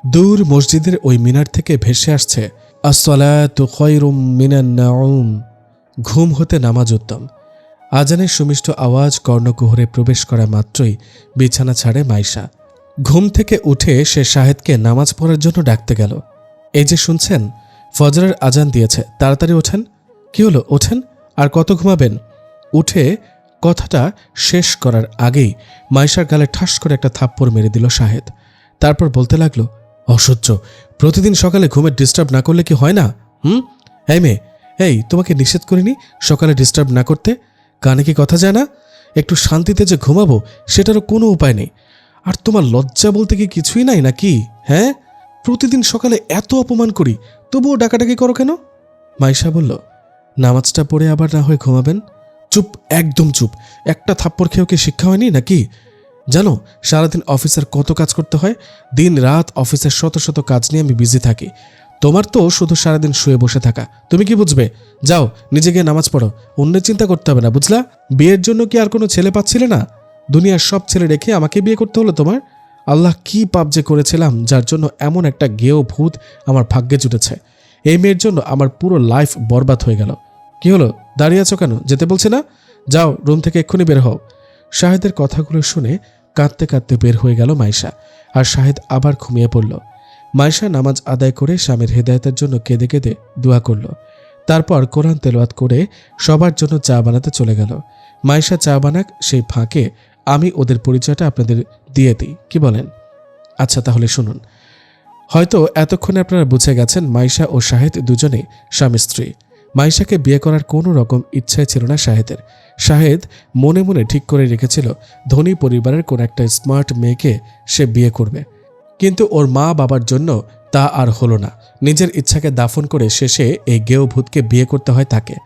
দূর মসজিদের ওই মিনার থেকে ভেসে আসছে আসসালাতু খায়রুম মিনান নাউম, ঘুম হতে নামাজ উত্তম। আজানের সুমিষ্ট আওয়াজ কর্ণকুহরে প্রবেশ করা মাত্রই বিছানা ছাড়ে মাইশা। ঘুম থেকে উঠে সে শাহেদকে নামাজ পড়ার জন্য ডাকতে গেল। এই যে শুনছেন, ফজরের আজান দিয়েছে, তাড়াতাড়ি ওঠেন। কি হলো, ওঠেন। আর কত ঘুমাবেন? উঠে কথাটা শেষ করার আগেই মাইশার গালে ঠাস করে একটা থাপ্পড় মেরে দিল শাহেদ। তারপর বলতে লাগলো, অসহ্য, প্রতিদিন সকালে ঘুমের ডিস্টার্ব না করলে কি হয় না? এই মেয়ে, এই তোমাকে নিষেধ করিনি সকালে ডিস্টার্ব না করতে? কানে কি কথা যায় না? একটু শান্তিতে যে ঘুমাবো সেটারও কোনো উপায় নেই। আর তোমার লজ্জা বলতে কি কিছুই নাই নাকি? হ্যাঁ, প্রতিদিন সকালে এত অপমান করি, তবুও ডাকাডাকি করো কেন? মাইশা বলল, নামাজটা পড়ে আবার না হয় ঘুমাবেন। চুপ, একদম চুপ। একটা থাপ্পড় খেয়েও কি শিক্ষা হয়নি নাকি? জানো সারাদিন অফিসের কত কাজ করতে হয়? দিন রাত অফিসের শত শত কাজ নিয়ে আমি বিজি থাকি। তোমার তো শুধু সারাদিন শুয়ে বসে থাকা, তুমি কি বুঝবে? যাও নিজে গিয়ে নামাজ পড়ো, অন্যের চিন্তা করতে হবে না, বুঝলা? বিয়ের জন্য কি আর কোনো ছেলে পাচ্ছিলে না? দুনিয়ার সব ছেলে রেখে আমাকে বিয়ে করতে হলো তোমার? আল্লাহ কি পাপ যে করেছিলাম যার জন্য এমন একটা গেও ভূত আমার ভাগ্যে জুটেছে। এই মেয়ের জন্য আমার পুরো লাইফ বরবাদ হয়ে গেল। কি হলো, দাঁড়িয়ে আছো কেন? যেতে বলছে না? যাও রুম থেকে এক্ষুনি বের হও। শাহেদের কথাগুলো শুনে কাঁদতে কাঁদতে বের হয়ে গেল মাইশা, আর শাহেদ আবার ঘুমিয়ে পড়ল। মাইশা নামাজ আদায় করে স্বামীর হেদায়েতের জন্য কেঁদে কেঁদে দোয়া করল। তারপর কোরআন তেলাওয়াত করে সবার জন্য চা বানাতে চলে গেল। মাইশা চা বানাক, সেই ফাঁকে আমি ওদের পরিচয়টা আপনাদের দিয়ে দিই, কি বলেন? আচ্ছা তাহলে শুনুন। হয়তো এতক্ষণে আপনারা বুঝে গেছেন মাইশা ও শাহেদ দুজনে স্বামী স্ত্রী। মাইশাকে বিয়ে করার কোনো রকম ইচ্ছাই ছিল না শাহেদের। শাহেদ মনে মনে ঠিক করে রেখেছিল ধনী পরিবারের কোন একটা স্মার্ট মেয়েকে সে বিয়ে করবে, কিন্তু ওর মা বাবার জন্য তা আর হলো না। নিজের ইচ্ছাকে দাফন করে শেষে এই গেও ভূতকে বিয়ে করতে হয় তাকে।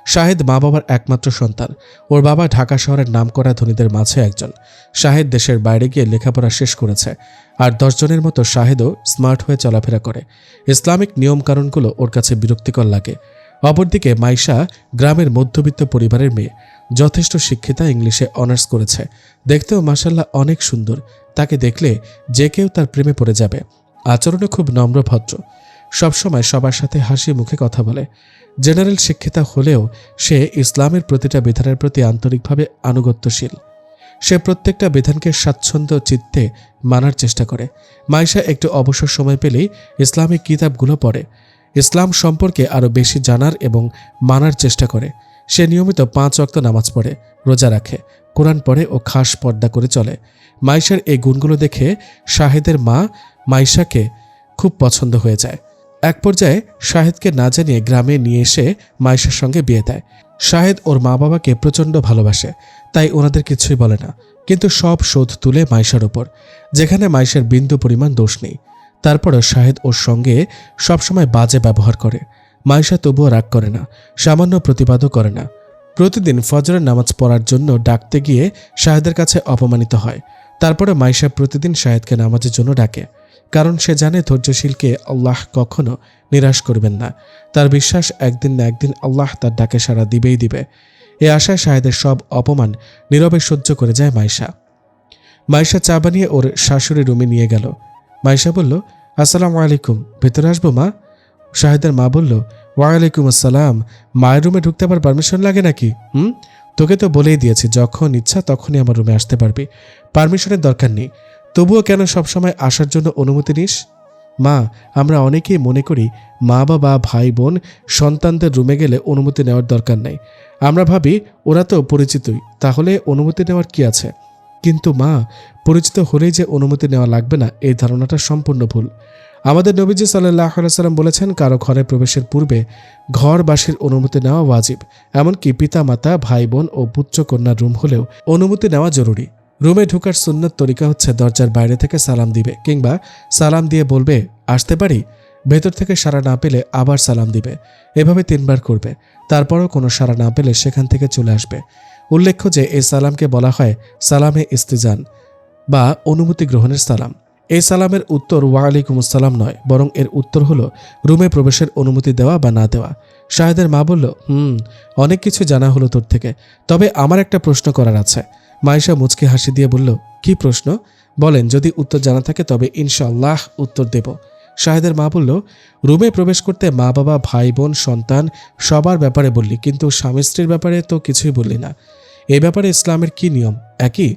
শাহেদ মা বাবার একমাত্র সন্তান। ওর বাবা ঢাকা শহরের নামকরা ধনীদের মাঝে একজন। শাহেদ দেশের বাইরে গিয়ে লেখাপড়া শেষ করেছে, আর 10 জনের মতো শাহেদও স্মার্ট হয়ে চলাফেরা করে। ইসলামিক নিয়মকানুনগুলো ওর কাছে বিরক্তিকর লাগে। অপরদিকে মাইশা গ্রামের মধ্যবিত্ত পরিবারের মেয়ে, যথেষ্ট শিক্ষিতা, ইংলিশে অনার্স করেছে। দেখতেও মাশাল্লাহ অনেক সুন্দর। তাকে দেখলে যে কেউ তার প্রেমে পড়ে যাবে। আচরণে খুব নম্র ভদ্র, সবসময় সবার সাথে হাসি মুখে কথা বলে। জেনারেল শিক্ষিতা হলেও সে ইসলামের প্রতিটা বিধানের প্রতি আন্তরিকভাবে আনুগত্যশীল। সে প্রত্যেকটা বিধানকে স্বাচ্ছন্দ্য চিত্তে মানার চেষ্টা করে। মাইশা একটু অবসর সময় পেলেই ইসলামিক কিতাবগুলো পড়ে। ইসলাম সম্পর্কে আরও বেশি জানার এবং মানার চেষ্টা করে। সে নিয়মিত 5 ওয়াক্ত নামাজ পড়ে, রোজা রাখে, কোরআন পড়ে ও খাস পর্দা করে চলে। মাইশার এই গুণগুলো দেখে শাহেদের মা মাইশাকে খুব পছন্দ হয়ে যায়। এক পর্যায়ে শাহেদকে না জানিয়ে গ্রামে নিয়ে এসে মাইশার সঙ্গে বিয়ে দেয়। শাহেদ ওর মা বাবাকে প্রচণ্ড ভালোবাসে, তাই ওনাদের কিছুই বলে না, কিন্তু সব শোধ তুলে মাইশার ওপর, যেখানে মাইশার বিন্দু পরিমাণ দোষ নেই। তারপরও শাহেদ ওর সঙ্গে সবসময় বাজে ব্যবহার করে। মাইশা তবুও রাগ করে না, সামান্য প্রতিবাদও করে না। প্রতিদিন ফজরের নামাজ পড়ার জন্য ডাকতে গিয়ে শাহেদের কাছে অপমানিত হয়। তারপরে মাইশা প্রতিদিন শাহেদকে নামাজের জন্য ডাকে, কারণ সে জানে ধৈর্যশীলকে আল্লাহ কখনো নিরাশ করবেন না। তার বিশ্বাস একদিন না একদিন আল্লাহ তার ডাকে সাড়া দিবেই দিবে। এ আশায় শাহেদের সব অপমান নীরবে সহ্য করে যায় মাইশা। মাইশা চা বানিয়ে ওর শাশুড়ি রুমে নিয়ে গেল। মাইশা বলল, আসসালামু আলাইকুম, ভেতরে আসবো মা? শাহেদের মা বলল, ওয়ালাইকুম আসসালাম। মায়ের রুমে ঢুকতে আবার পারমিশন লাগে নাকি? তোকে তো বলেই দিয়েছি যখন ইচ্ছা তখনই আমার রুমে আসতে পারবি, পারমিশনের দরকার নেই। তবুও কেন সবসময় আসার জন্য অনুমতি নিস? মা, আমরা অনেকেই মনে করি মা বাবা ভাই বোন সন্তানদের রুমে গেলে অনুমতি নেওয়ার দরকার নেই। আমরা ভাবি ওরা তো পরিচিতই, তাহলে অনুমতি নেওয়ার কি আছে? কিন্তু মা, পরিচিত হলেই যে অনুমতি নেওয়া লাগবে না, এই ধারণাটা সম্পূর্ণ ভুল। আমাদের নবীজি সাল্লাল্লাহু আলাইহি সাল্লাম বলেছেন, কারো ঘরে প্রবেশের পূর্বে ঘরবাসীর অনুমতি নেওয়া ওয়াজিব। এমনকি পিতা মাতা ভাই বোন ও পুত্র কন্যার রুম হলেও অনুমতি নেওয়া জরুরি। রুমে ঢোকার সুন্নত তরিকা হচ্ছে দরজার বাইরে থেকে সালাম দিবে, কিংবা সালাম দিয়ে বলবে আসতে পারি। ভেতর থেকে সাড়া না পেলে আবার সালাম দিবে। এভাবে 3 বার করবে। তারপরও কোনো সাড়া না পেলে সেখান থেকে চলে আসবে। উল্লেখ্য যে এই সালামকে বলা হয় সালামে ইস্তিজান বা অনুমতি গ্রহণের সালাম। এই সালামের উত্তর ওয়ালাইকুম আসসালাম নয়, বরং এর উত্তর হলো রুমে প্রবেশের অনুমতি দেওয়া বা না দেওয়া। শাহেদের মা বলল, অনেক কিছু জানা হলো তোর থেকে, তবে আমার একটা প্রশ্ন করার আছে। মাইশা মুচকি হাসি দিয়ে বলল, কি প্রশ্ন? বলেন, যদি উত্তর জানা থাকে তবে ইনশাআল্লাহ উত্তর দেব। শাহেদের মা বলল, রুমে প্রবেশ করতে মা বাবা ভাই বোন সন্তান সবার ব্যাপারে বললি, কিন্তু স্বামী স্ত্রীর ব্যাপারে তো কিছুই বললি না। এ ব্যাপারে ইসলামের কি নিয়ম, একই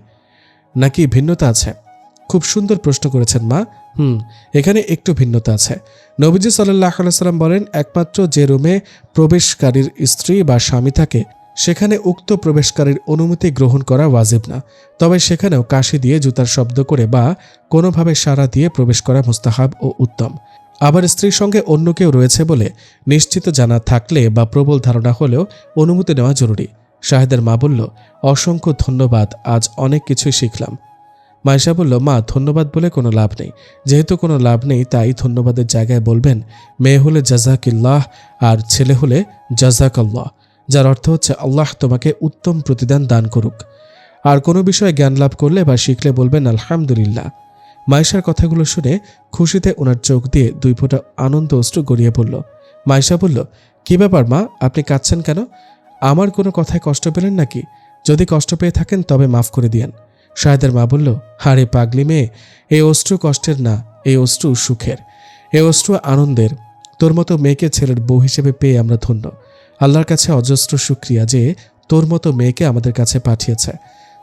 নাকি ভিন্নতা আছে? খুব সুন্দর প্রশ্ন করেছেন মা। এখানে একটু ভিন্নতা আছে। নবীজি সাল্লাল্লাহু আলাইহি সাল্লাম বলেন, একমাত্র যে রুমে প্রবেশকারীর স্ত্রী বা স্বামী থাকে সেখানে উক্ত প্রবেশকারীর অনুমতি গ্রহণ করা ওয়াজিব না। তবে সেখানেও কাশি দিয়ে জুতার শব্দ করে বা কোনোভাবে সাড়া দিয়ে প্রবেশ করা মুস্তাহাব ও উত্তম। আবার স্ত্রীর সঙ্গে অন্য কেউ রয়েছে বলে নিশ্চিত জানা থাকলে বা প্রবল ধারণা হলেও অনুমতি নেওয়া জরুরি। শাহেদের মা বলল, অসংখ্য ধন্যবাদ, আজ অনেক কিছুই শিখলাম। মাইশা বলল, মা, ধন্যবাদ বলে কোনো লাভ নেই। যেহেতু কোনো লাভ নেই, তাই ধন্যবাদের জায়গায় বলবেন, মেয়ে হলে জাজাকিল্লাহ আর ছেলে হলে জাজাকাল্লাহ, যার অর্থ হচ্ছে আল্লাহ তোমাকে উত্তম প্রতিদান দান করুক। আর কোনো বিষয়ে জ্ঞান লাভ করলে বা শিখলে বলবেন আলহামদুলিল্লাহ। মাইশার কথাগুলো শুনে খুশিতে ওনার চোখ দিয়ে 2 ফোঁটা আনন্দ অশ্রু গড়িয়ে পড়ল। মাইশা বলল, কি ব্যাপার মা, আপনি কাঁদছেন কেন? আমার কোনো কথায় কষ্ট পেলেন নাকি? যদি কষ্ট পেয়ে থাকেন তবে মাফ করে দিয়েন। শাহেদের মা বলল, আরে পাগলি মেয়ে, এই অশ্রু কষ্টের না, এই অশ্রু সুখের, এই অশ্রু আনন্দের। তোর মতো মেয়েকে ছেলের বউ হিসেবে পেয়ে আমরা ধন্য। আল্লাহর কাছে অজস্র শুকরিয়া যে তোর মতো মেয়েকে আমাদের কাছে পাঠিয়েছে।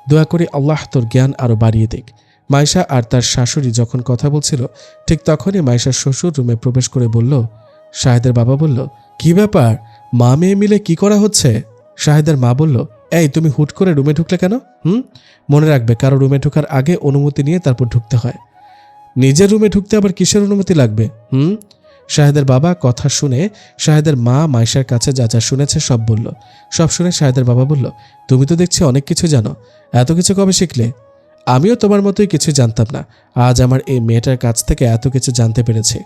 দোয়া করি আল্লাহ তোর জ্ঞান আরও বাড়িয়ে দিক। মাইশা আর তার শাশুড়ি যখন কথা বলছিল ঠিক তখনই মাইশার শ্বশুর রুমে প্রবেশ করে বলল, শাহেদের বাবা বলল, কি ব্যাপার, মা মেয়ে মিলে কি করা হচ্ছে? শাহেদের মা বলল, এই তুমি হুট করে রুমে ঢুকলে কেন? মনে রাখবে, কারো রুমে ঢোকার আগে অনুমতি নিয়ে তারপর ঢুকতে হয়। নিজের রুমে ঢুকতে আবার কিসের অনুমতি লাগবে? শাহেদের বাবা কথা শুনে শাহেদের মা মাইশার কাছে যা যা শুনেছে সব বলল। সব শুনে শাহেদের বাবা বলল, তুমি তো দেখছি অনেক কিছু জানো, এত কিছু কবে শিখলে? আমিও তোমার মতোই কিছু জানতাম না, আজ আমার এই মেয়েটার কাছ থেকে এত কিছু জানতে পেরেছি।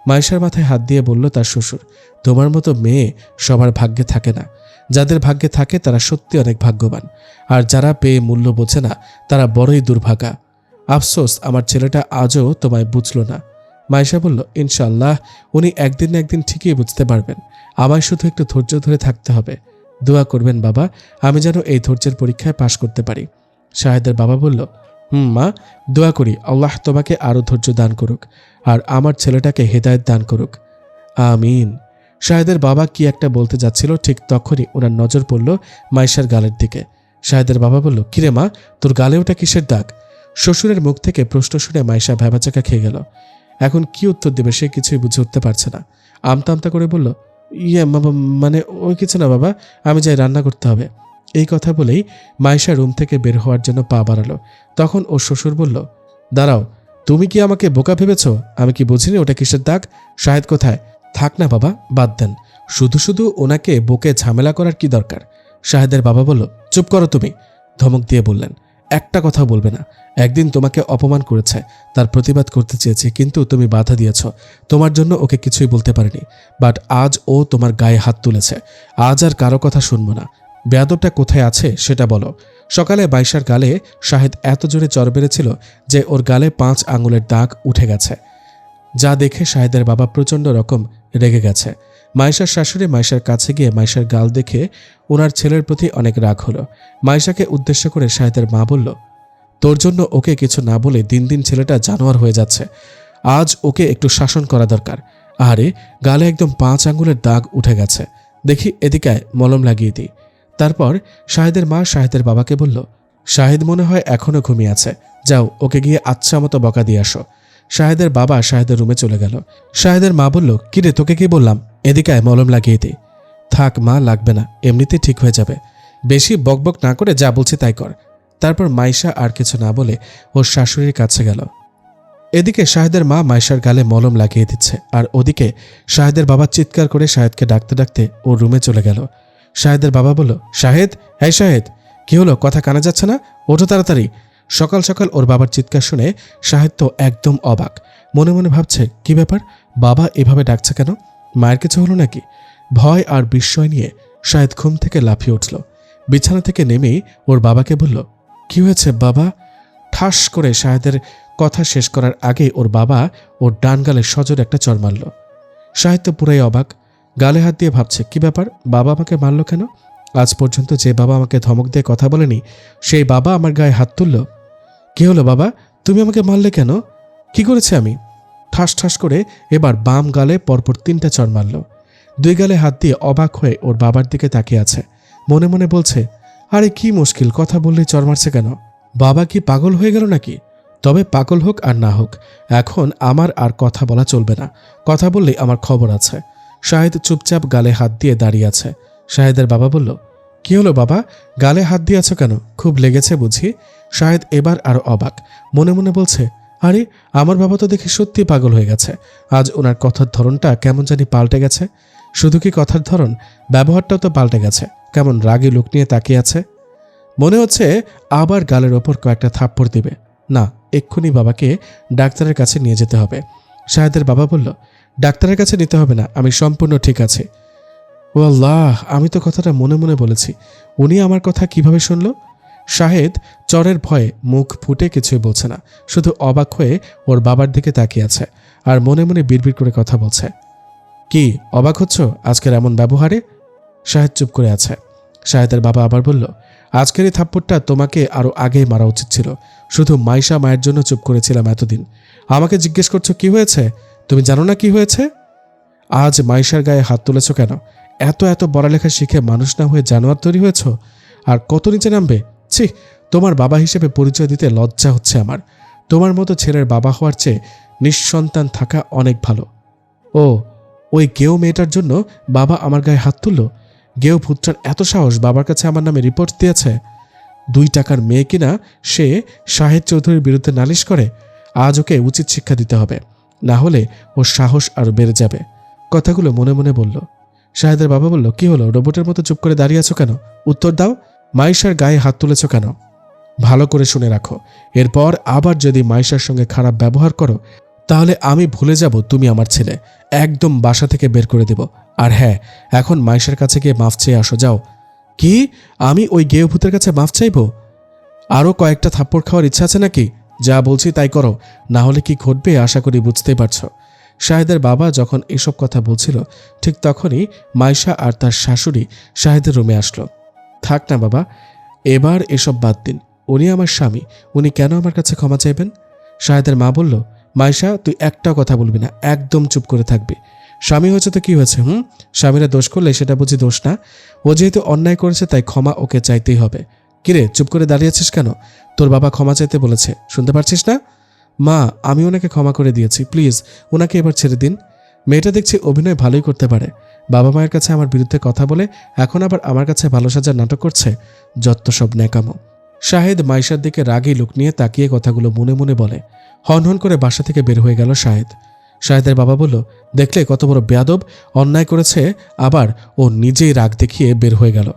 মাইশার মাথায় হাত দিয়ে বলল তার শ্বশুর, তোমার মতো মেয়ে সবার ভাগ্যে থাকে না। যাদের ভাগ্যে থাকে তারা সত্যি অনেক ভাগ্যবান, আর যারা পেয়ে মূল্য বোঝে না তারা বড়ই দুর্ভাগা। আফসোস আমার ছেলেটা আজও তোমায় বুঝল না। মাইশা বলল, ইনশাআল্লাহ উনি একদিন না একদিন ঠিকই বুঝতে পারবেন। আমায় শুধু একটু ধৈর্য ধরে থাকতে হবে। দোয়া করবেন বাবা, আমি যেন এই ধৈর্যের পরীক্ষায় পাশ করতে পারি। শাহেদের বাবা বলল, মা, দোয়া করি আল্লাহ তোমাকে আরও ধৈর্য দান করুক আর আমার ছেলেটাকে হেদায়েত দান করুক। আমিন। শাহেদের বাবা কি একটা বলতে যাচ্ছিল, ঠিক তখনই ওনার নজর পড়ল মাইশার গালের দিকে। শাহেদের বাবা বলল, কিরে মা, তোর গালে ওটা কিসের দাগ? শ্বশুরের মুখ থেকে প্রশ্ন শুনে মাইশা ভ্যাবাচাকা খেয়ে গেল। এখন কি উত্তর দেবে সে কিছুই বুঝে উঠতে পারছে না। আমতা আমতা করে বলল, মানে ওই কিছু না বাবা, আমি যাই, রান্না করতে হবে। এই কথা বলেই মাইশা রুম থেকে বের হওয়ার জন্য পা বাড়ালো। তখন ওর শ্বশুর বলল, দাঁড়াও, তুমি কি আমাকে বোকা ভেবেছ? আমি কি বুঝিনি ওটা কিসের দাগ? শাহেদ কোথায়? থাক না বাবা, বাদ দেন, শুধু শুধু ওনাকে বকে ঝামেলা করার কি দরকার? শাহেদের বাবা বলল, চুপ করো তুমি, ধমক দিয়ে বললেন, একটা কথা বলবে না। একদিন তোমাকে অপমান করেছে, তার প্রতিবাদ করতে চেয়েছি, কিন্তু তুমি বাধা দিয়েছ। তোমার জন্য ওকে কিছুই বলতে পারিনি, বাট আজ ও তোমার গায়ে হাত তুলেছে। আজ আর কারো কথা শুনবো না। বেয়াদবটা কোথায় আছে সেটা বলো। সকালে মাইশার গালে শাহেদ এত জোরে চড় বেড়েছিল যে ওর গালে 5 আঙুলের দাগ উঠে গেছে, যা দেখে শাহেদের বাবা প্রচণ্ড রকম রেগে গেছে। মাইশার শাশুড়ি মাইশার কাছে গিয়ে মাইশার গাল দেখে ওনার ছেলের প্রতি অনেক রাগ হলো। মাইশাকে উদ্দেশ্য করে শাহেদের মা বলল, তোর জন্য ওকে কিছু না বলে দিন দিন ছেলেটা জানোয়ার হয়ে যাচ্ছে। আজ ওকে একটু শাসন করা দরকার। আরে গালে একদম 5 আঙুলের দাগ উঠে গেছে, দেখি এদিকে মলম লাগিয়ে দিই। তারপর শাহেদের মা শাহেদের বাবাকে বলল, শাহেদ মনে হয় এখনো ঘুমিয়ে আছে, যাও ওকে গিয়ে আচ্ছা মতো বকা দিয়ে আসো। শাহেদের বাবা শাহেদের রুমে চলে গেল। শাহেদের মা বলল, কিরে তোকে কি বললাম, এদিকে মলম লাগিয়ে দিই। থাক মা, লাগবে না, এমনিতে ঠিক হয়ে যাবে। বেশি বকবক না করে যা বলছি তাই কর। তারপর মাইশা আর কিছু না বলে ওর শাশুড়ির কাছে গেল। এদিকে শাহেদের মা মাইশার গালে মলম লাগিয়ে দিচ্ছে, আর ওদিকে শাহেদের বাবা চিৎকার করে শাহেদকে ডাকতে ডাকতে ওর রুমে চলে গেল। শাহেদের বাবা বলল, শাহেদ, হ্যাঁ শাহেদ, কি হলো, কথা কানে যাচ্ছে না? ওঠো তাড়াতাড়ি। সকাল সকাল ওর বাবার চিৎকার শুনে শাহেদ তো একদম অবাক। মনে মনে ভাবছে, কি ব্যাপার, বাবা এভাবে ডাকছে কেন? মায়ের কিছু হলো নাকি? ভয় আর বিস্ময় নিয়ে শাহেদ ঘুম থেকে লাফিয়ে উঠল। বিছানা থেকে নেমেই ওর বাবাকে বলল, কি হয়েছে বাবা? ঠাস করে শাহেদের কথা শেষ করার আগে ওর বাবা ওর ডান গালে সজোরে একটা চড় মারল। শাহেদ তো পুরাই অবাক, গালে হাত দিয়ে ভাবছে, কি ব্যাপার, বাবা আমাকে মারল কেন? আজ পর্যন্ত যে বাবা আমাকে ধমক দিয়ে কথা বলেনি সেই বাবা আমার গায়ে হাত তুলল। কি হলো বাবা, তুমি আমাকে মারলে কেন? কি করেছে আমি? ঠাস ঠাস করে এবার বাম গালে পরপর 3টা চড় মারল। 2 গালে হাত দিয়ে অবাক হয়ে ওর বাবার দিকে তাকিয়ে আছে। মনে মনে বলছে, আরে কি মুশকিল, কথা বললেই চড় মারছে কেন? বাবা কি পাগল হয়ে গেল নাকি? তবে পাগল হোক আর না হোক, এখন আমার আর কথা বলা চলবে না। কথা বললেই আমার খবর আছে। শাহেদ চুপচাপ গালে হাত দিয়ে দাঁড়িয়ে আছে। শাহেদের বাবা বলল, কি হলো বাবা, গালে হাত দিয়ে আছো কেন? খুব লেগেছে বুঝি? শাহেদ এবার আরো অবাক। মনে মনে বলছে, আরে আমার বাবা তো দেখি সত্যি পাগল হয়ে গেছে। আজ ওনার কথার ধরনটা কেমন জানি পাল্টে গেছে। শুধু কি কথার ধরন, ব্যবহারটাও তো পাল্টে গেছে। কেমন রাগী লোক নিয়ে তাকিয়ে আছে। মনে হচ্ছে আবার গালের ওপর কয়েকটা থাপ্পড় দিবে। না, এক্ষুনি বাবাকে ডাক্তারের কাছে নিয়ে যেতে হবে। শাহেদের বাবা বলল, ডাক্তারের কাছে নিতে হবে না, আমি সম্পূর্ণ ঠিক আছি। ও আল্লাহ, আমি তো কথাটা মনে মনে বলেছি, উনি আমার কথা কিভাবে শুনল? শাহেদ চরের ভয়ে মুখ ফুটে কিছুই বলছে না, শুধু অবাক হয়ে ওর বাবার দিকে তাকিয়ে আছে আর মনে মনে বিড়বিড় করে কথা বলছে। কি অবাক হচ্ছ আজকের এমন ব্যবহারে? শাহেদ চুপ করে আছে। শাহেদের বাবা আবার বলল, আজকের এই থাপ্পড়টা তোমাকে আরো আগেই মারা উচিত ছিল। শুধু মাইশা মায়ের জন্য চুপ করেছিলাম এতদিন। আমাকে জিজ্ঞেস করছো কি হয়েছে? তুমি জানো না কি হয়েছে? আজ মাইশার গায়ে হাত তুলেছ কেন? এত এত পড়ালেখা শিখে মানুষ না হয়ে জানোয়ার তৈরি হয়েছ? আর কত নিচে নামবে? ছি, তোমার বাবা হিসেবে পরিচয় দিতে লজ্জা হচ্ছে আমার। তোমার মতো ছেলের বাবা হওয়ার চেয়ে নিঃসন্তান থাকা অনেক ভালো। ও, ওই গেও মেয়েটার জন্য বাবা আমার গায়ে হাত তুলল? গেও ভূতটার এত সাহস বাবার কাছে আমার নামে রিপোর্ট দিয়েছে? 2 টাকার মেয়ে কিনা সে শাহেদ চৌধুরীর বিরুদ্ধে নালিশ করে? আজ ওকে উচিত শিক্ষা দিতে হবে, না হলে ওর সাহস আরো বেড়ে যাবে। কথাগুলো মনে মনে বলল। শাহেদের বাবা বলল, কি হলো, রোবটের মতো চুপ করে দাঁড়িয়ে আছো কেন? উত্তর দাও, মাইশার গায়ে হাত তুলেছ কেন? ভালো করে শুনে রাখো, এরপর আবার যদি মাইশার সঙ্গে খারাপ ব্যবহার করো তাহলে আমি ভুলে যাব তুমি আমার ছেলে। একদম বাসা থেকে বের করে দেব। আর হ্যাঁ, এখন মাইশার কাছে গিয়ে মাফ চেয়ে আসো, যাও। কি? আমি ওই গেয় ভূতের কাছে মাফ চাইব? আরও কয়েকটা থাপ্পড় খাওয়ার ইচ্ছা আছে নাকি? যা বলছি তাই করো, না হলে কি ঘটবে আশা করি বুঝতেই পারছো। শাহেদের বাবা যখন এসব কথা বলছিল ঠিক তখনই মাইশা আর তার শাশুড়ি শাহেদের রুমে আসলো। থাক না বাবা, এবার এসব বাদ দিন। উনি আমার স্বামী, উনি কেন আমার কাছে ক্ষমা চাইবেন? শাহেদের মা বলল, মাইশা তুই একটাও কথা বলবি না, একদম চুপ করে থাকবি। স্বামী হয়েছে তো কি হয়েছে? স্বামীরা দোষ করলে সেটা বুঝি দোষ না? ও যেহেতু অন্যায় করেছে তাই ক্ষমা ওকে চাইতেই হবে। কিরে, চুপ করে দাঁড়িয়েছিস কেন? তোর বাবা ক্ষমা চাইতে বলেছে, শুনতে পারছিস না? মা, আমি ওনাকে ক্ষমা করে দিয়েছি, প্লিজ ওনাকে এবার ছেড়ে দিন। মেয়েটা দেখছি অভিনয় ভালোই করতে পারে। বাবা মায়ের কাছে আমার বিরুদ্ধে কথা বলে এখন আবার আমার কাছে ভালো সাজার নাটক করছে। যত সব ন্যাকামো। শাহেদ মাইশার দিকে রাগী লোক নিয়ে তাকিয়ে কথাগুলো মনে মনে বলে। হনহন করে বাসা থেকে বের হয়ে গেল শাহেদ। শাহেদের বাবা বলল, দেখলে কত বড় বেয়াদব, অন্যায় করেছে আবার ও নিজেই রাগ দেখিয়ে বের হয়ে গেল।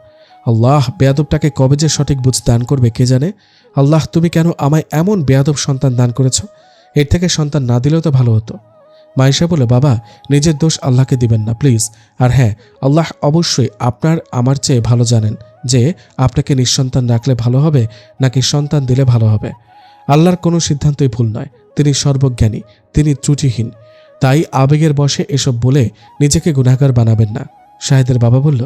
আল্লাহ, বেয়াদবটাকে কবে যে সঠিক বুঝ দান করবে কে জানে। আল্লাহ, তুমি কেন আমায় এমন বেয়াদব সন্তান দান করেছ? এর থেকে সন্তান না দিলেও তো ভালো হতো। মাইশা বলে, বাবা নিজের দোষ আল্লাহকে দিবেন না প্লিজ। আর হ্যাঁ, আল্লাহ অবশ্যই আপনার আমার চেয়ে ভালো জানেন যে আপনাকে নিঃসন্তান রাখলে ভালো হবে নাকি সন্তান দিলে ভালো হবে। আল্লাহর কোনো সিদ্ধান্তই ভুল নয়, তিনি সর্বজ্ঞানী, তিনি ত্রুটিহীন। তাই আবেগের বশে এসব বলে নিজেকে গুনাহগার বানাবেন না। শাহেদের বাবা বলল,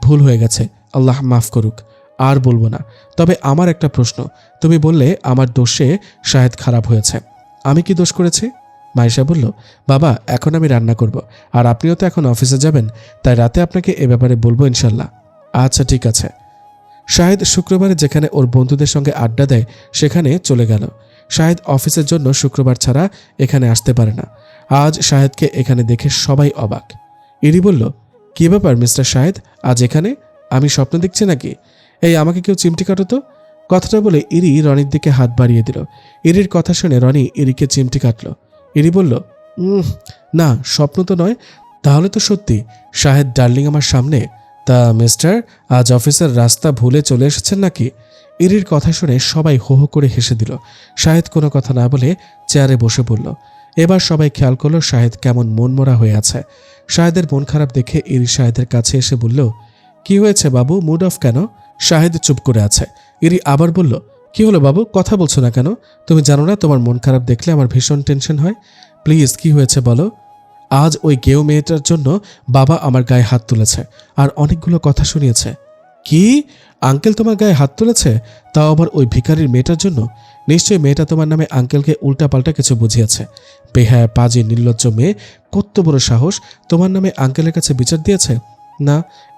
ভুল হয়ে গেছে, আল্লাহ মাফ করুক, আর বলবো না। তবে আমার একটা প্রশ্ন, তুমি বললে আমার দোষে শাহেদ খারাপ হয়েছে, আমি কি দোষ করেছি? মাইশা বলল, বাবা এখন আমি রান্না করব, আর আপনিও তো এখন অফিসে যাবেন, তাই রাতে আপনাকে এ ব্যাপারে বলবো ইনশাল্লাহ। আচ্ছা ঠিক আছে। শাহেদ শুক্রবারে যেখানে ওর বন্ধুদের সঙ্গে আড্ডা দেয় সেখানে চলে গেল। শাহেদ অফিসের জন্য শুক্রবার ছাড়া এখানে আসতে পারে না। আজ শাহেদকে এখানে দেখে সবাই অবাক। ইরি বলল, কি ব্যাপার মিস্টার শাহেদ, আজ এখানে? আমি স্বপ্ন দেখছি নাকি? এই আমাকে কেউ চিমটি কাটো তো। কথাটা বলে ইরি রনির দিকে হাত বাড়িয়ে দিল। ইরির কথা শুনে রনি ইরিকে চিমটি কাটল। ইরি বলল, না স্বপ্ন তো নয়, তাহলে তো সত্যি। শাহেদ ডার্লিং আমার সামনে। তা মিস্টার, আজ অফিসের রাস্তা ভুলে চলে এসেছেন নাকি? ইরির কথা শুনে সবাই হো হো করে হেসে দিল। শাহেদ কোনো কথা না বলে চেয়ারে বসে পড়ল। এবার সবাই খেয়াল করলো শাহেদ কেমন মনমরা হয়ে আছে। শাহেদের মন খারাপ দেখে ইরি শাহেদের কাছে এসে বলল, কি হয়েছে বাবু, মুড অফ কেন? শাহেদ চুপ করে আছে। ইরি আবার বলল, কি হলো বাবু, কথা বলছো না কেন? তুমি জানো না তোমার মন খারাপ দেখলে আমার ভীষণ টেনশন হয়। প্লিজ কি হয়েছে বলো। আজ ওই গেও মেয়েটার জন্য বাবা আমার গায়ে হাত তুলেছে আর অনেকগুলো কথা শুনিয়েছে। কি? আঙ্কেল তোমার গায়ে হাত তুলেছে? তাও আবার ওই ভিখারির মেয়েটার জন্য? নিশ্চয়ই মেয়েটা তোমার নামে আঙ্কেলকে উল্টাপাল্টা কিছু বুঝিয়েছে। বেহায়া পাজি নির্লজ্জ মেয়ে, কত বড় সাহস তোমার নামে আঙ্কেলের কাছে বিচার দিয়েছে। না,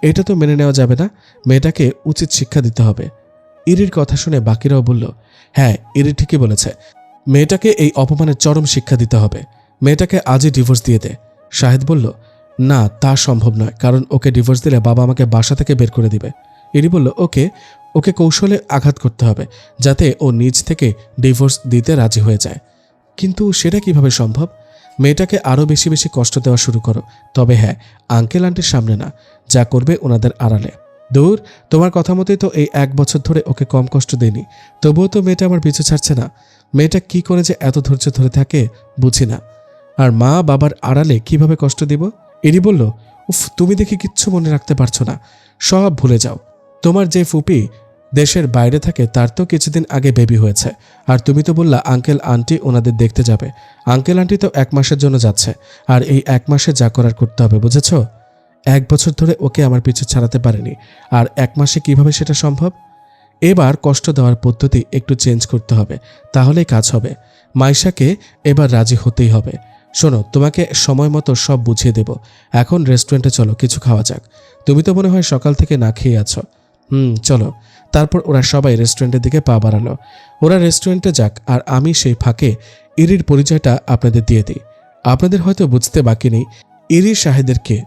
এটা তো মেনে নেওয়া যাবে না। মেয়েটাকে উচিত শিক্ষা দিতে হবে। ইরির কথা শুনে বাকিরাও বলল, হ্যাঁ, ইরি ঠিকই বলেছে। মেয়েটাকে এই অপমানের চরম শিক্ষা দিতে হবে। মেয়েটাকে আজই ডিভোর্স দিয়ে দে। শাহেদ বলল, না, তা সম্ভব নয়, কারণ ওকে ডিভোর্স দিলে বাবা আমাকে বাসা থেকে বের করে দিবে। ইরি বলল, ওকে কৌশলে আঘাত করতে হবে, যাতে ও নিজ থেকে ডিভোর্স দিতে রাজি হয়ে যায়। কিন্তু সেটা কিভাবে সম্ভব? মেয়েটাকে আরও বেশি বেশি কষ্ট দেওয়া শুরু করো। তবে হ্যাঁ, আঙ্কেল আন্টির সামনে না, যা করবে ওনাদের আড়ালে। দূর, তোমার কথা মতোই তো এই 1 বছর ধরে ওকে কম কষ্ট দেয়নি, তবুও তো মেয়েটা আমার পিছু ছাড়ছে না। মেয়েটা কি করে যে এত ধৈর্য ধরে থাকে বুঝি না। আর মা বাবার আড়ালে কিভাবে কষ্ট দিব? ইরি বলল, উফ, তুমি দেখি কিচ্ছু মনে রাখতে পারছো না, সব ভুলে যাও। তোমার যে ফুপি দেশের বাইরে থাকে তার তো কিছুদিন আগে বেবি হয়েছে, আর তুমি তো বললা আঙ্কেল আন্টি ওনাদের দেখতে যাবে। আঙ্কেল আন্টি তো 1 মাসের জন্য যাচ্ছে, আর এই 1 মাসে যা করার করতে হবে, বুঝেছ? 1 বছর ধরে ওকে আমার পিছু ছাড়াতে পারেনি, আর 1 মাসে কিভাবে সেটা সম্ভব? এবার কষ্ট দেওয়ার পদ্ধতি একটু চেঞ্জ করতে হবে, তাহলেই কাজ হবে। মাইশাকে এবার রাজি হতেই হবে। শোনো, তোমাকে সময় মতো সব বুঝিয়ে দেব। এখন রেস্টুরেন্টে চলো, কিছু খাওয়া যাক। তুমি তো মনে হয় সকাল থেকে না খেয়ে আছো। চলো। তারপর ওরা সবাই রেস্টুরেন্টের দিকে পা বাড়ালো। ওরা রেস্টুরেন্টে যাক, আর আমি সেই ফাঁকে ইরির পরিচয়টা আপনাদের দিয়ে দিই। আপনাদের হয়তো বুঝতে বাকি নেই ইরি শাহেদের কে।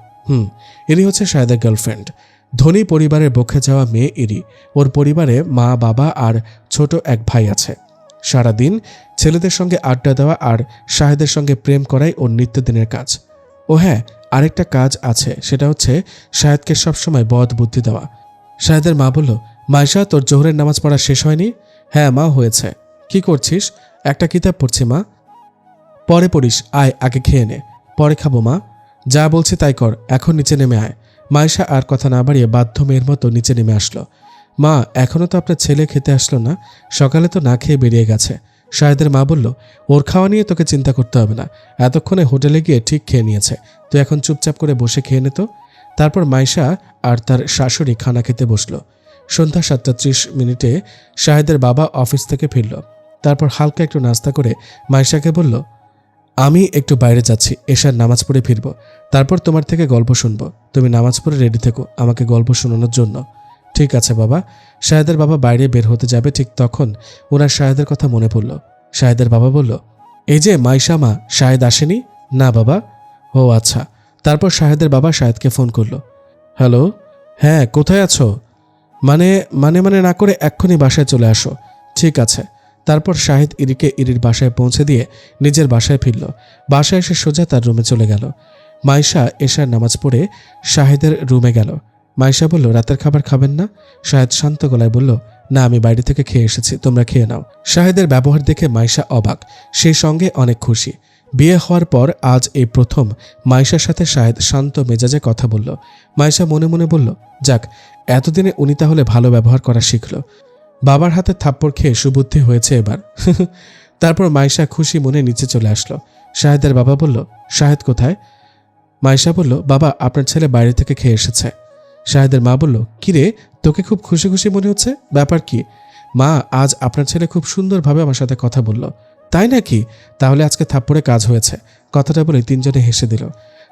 ইরি হচ্ছে শাহেদের গার্লফ্রেন্ড। ধনী পরিবারের বক্ষে যাওয়া মেয়ে ইরি। ওর পরিবারে মা, বাবা আর ছোট এক ভাই আছে। সারাদিন ছেলেদের সঙ্গে আড্ডা দেওয়া আর শাহেদের সঙ্গে প্রেম করাই ওর নিত্যদিনের কাজ। ও হ্যাঁ, আরেকটা কাজ আছে, সেটা হচ্ছে শাহেদকে সবসময় বদ বুদ্ধি দেওয়া। শাহেদের মা বলল, মাইশা, তোর জোহরের নামাজ পড়া শেষ হয়নি? হ্যাঁ মা, হয়েছে। কি করছিস? একটা কিতাব পড়ছি মা। পরে পড়িস, আয়, আগে খেয়ে নে। পরে খাবো মা। যা বলছি তাই কর, এখন নিচে নেমে আয়। মাইশা আর কথা না বাড়িয়ে বাধ্য মেয়ের মতো নিচে নেমে আসলো। মা, এখনো তো আপনার ছেলে খেতে আসলো না? সকালে তো না খেয়ে বেরিয়ে গেছে। শাহেদের মা বলল, ওর খাওয়া নিয়ে তোকে চিন্তা করতে হবে না, এতক্ষণে হোটেলে গিয়ে ঠিক খেয়ে নিয়েছে। তুই এখন চুপচাপ করে বসে খেয়ে নে তো। তারপর মাইশা আর তার শাশুড়ি খানা খেতে বসলো। সন্ধ্যা 7:30 শাহেদের বাবা অফিস থেকে ফিরল। তারপর হালকা একটু নাস্তা করে মাইশাকে বলল, আমি একটু বাইরে যাচ্ছি, এশার নামাজ পড়ে ফিরব। তারপর তোমার থেকে গল্প শুনব। তুমি নামাজ পড়ে রেডি থেকো আমাকে গল্প শোনানোর জন্য। ঠিক আছে বাবা। শাহেদের বাবা বাইরে বের হতে যাবে, ঠিক তখন ওনার শাহেদের কথা মনে পড়ল। শাহেদের বাবা বলল, এই যে মাইশা মা, শাহেদ আসেনি? না বাবা। ও আচ্ছা। তারপর শাহেদের বাবা শাহেদকে ফোন করলো। হ্যালো, হ্যাঁ, কোথায় আছো? মানে মানে মানে না করে এক্ষুনি বাসায় চলে আসো। ঠিক আছে। তারপর শাহেদ ইরিকে ইরির বাসায় পৌঁছে দিয়ে নিজের বাসায় ফিরল। বাসায় এসে সোজা তার রুমে চলে গেল। মাইশা এশার নামাজ পড়ে শাহেদের রুমে গেল। মাইশা বলল, রাতের খাবার খাবেন না? শাহেদ শান্ত গলায় বলল, না, আমি বাইরে থেকে খেয়ে এসেছি, তোমরা খেয়ে নাও। শাহেদের ব্যবহার দেখে মাইশা অবাক, সেই সঙ্গে অনেক খুশি। বিয়ে হওয়ার পর আজ এই প্রথম মাইশার সাথে শাহেদ শান্ত মেজাজে কথা বলল। মাইশা মনে মনে বলল, যাক, এতদিনে উনি তাহলে ভালো ব্যবহার করা শিখল। বাবার হাতে থাপ্পড় খেয়ে সুবুদ্ধি হয়েছে এবার। তারপর মাইশা খুশি মনে নিচে চলে আসলো। শাহেদের বাবা বলল, শাহেদ কোথায়? মাইশা বলল, বাবা, আপনার ছেলে বাইরে থেকে খেয়ে এসেছে। শাহেদের মা বলল, কিরে, তোকে খুব খুশি খুশি মনে হচ্ছে, ব্যাপার কি? মা, আজ আপনার ছেলে খুব সুন্দরভাবে আমার সাথে কথা বলল। তাই নাকি? তাহলে আজকে থাপ্পড়ে কাজ হয়েছে। কথাটা বলে তিনজনে হেসে দিল।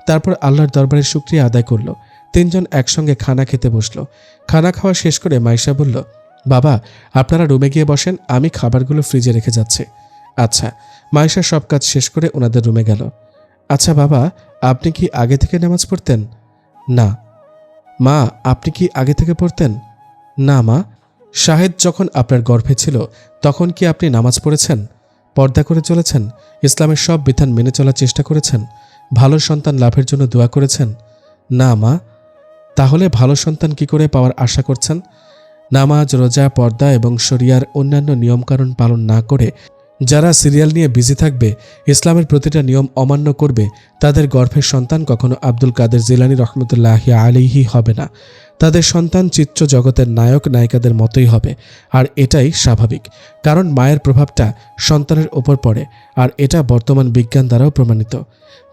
তারপর আল্লাহর দরবারে শুকরিয়া আদায় করল। তিনজন একসঙ্গে খানা খেতে বসলো। খানা খাওয়া শেষ করে মাইশা বলল, বাবা, আপনারা রুমে গিয়ে বসেন, আমি খাবারগুলো ফ্রিজে রেখে যাচ্ছি। আচ্ছা। মাইশা সব কাজ শেষ করে ওনাদের রুমে গেল। আচ্ছা বাবা, আপনি কি আগে থেকে নামাজ পড়তেন? না। মা, আপনি কি আগে থেকে পড়তেন? না মা। শাহেদ যখন আপনার গর্ভে ছিল তখন কি আপনি নামাজ পড়েছেন? পর্দা করে চলেছেন? ইসলামের সব বিধান মেনে চলার চেষ্টা করেছেন? ভালো সন্তান লাভের জন্য দোয়া করেছেন? না মা। তাহলে ভালো সন্তান কি করে পাওয়ার আশা করছেন? নামাজ, রোজা, পর্দা এবং শরিয়ার অন্যান্য নিয়মকানুন পালন না করে যারা সিরিয়াল নিয়ে বিজি থাকবে, ইসলামের প্রতিটা নিয়ম অমান্য করবে, তাদের গর্ভের সন্তান কখনো আব্দুল কাদের জিলানী রহমতুল্লাহি আলাইহি হবে না। তাদের সন্তান চিত্র জগতের নায়ক নায়িকাদের মতোই হবে। আর এটাই স্বাভাবিক, কারণ মায়ের প্রভাবটা সন্তানের ওপর পড়ে, আর এটা বর্তমান বিজ্ঞান দ্বারাও প্রমাণিত।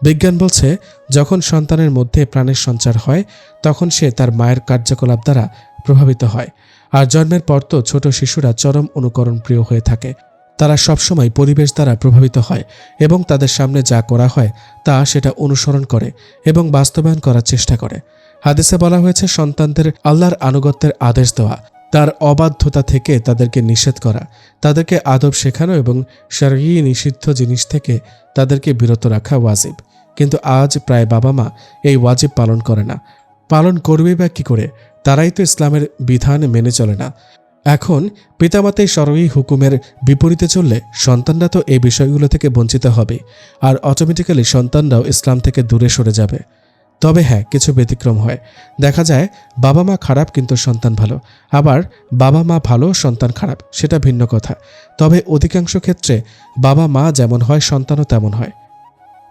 বিজ্ঞান বলছে, যখন সন্তানের মধ্যে প্রাণের সঞ্চার হয় তখন সে তার মায়ের কার্যকলাপ দ্বারা প্রভাবিত হয়। আর জন্মের পর তো ছোট শিশুরা চরম অনুকরণ প্রিয় হয়ে থাকে। তারা সবসময় পরিবেশ দ্বারা প্রভাবিত হয় এবং তাদের সামনে যা করা হয় তা সেটা অনুসরণ করে এবং বাস্তবায়ন করার চেষ্টা করে। হাদিসে বলা হয়েছে, সন্তানদের আল্লাহর আনুগত্যের আদেশ দেওয়া, তার অবাধ্যতা থেকে তাদেরকে নিষেধ করা, তাদেরকে আদব শেখানো এবং শরঈ নিষিদ্ধ জিনিস থেকে তাদেরকে বিরত রাখা ওয়াজিব। কিন্তু আজ প্রায় বাবা মা এই ওয়াজিব পালন করে না। পালন করবে বা কী করে? তারাই তো ইসলামের বিধান মেনে চলে না। এখন পিতামাতাই শরঈ হুকুমের বিপরীতে চললে সন্তানরা তো এই বিষয়গুলো থেকে বঞ্চিত হবে, আর অটোমেটিক্যালি সন্তানরাও ইসলাম থেকে দূরে সরে যাবে। তবে হ্যাঁ, কিছু ব্যতিক্রম হয়। দেখা যায় বাবা মা খারাপ কিন্তু সন্তান ভালো, আবার বাবা মা ভালো সন্তান খারাপ, সেটা ভিন্ন কথা। তবে অধিকাংশ ক্ষেত্রে বাবা মা যেমন হয় সন্তানও তেমন হয়।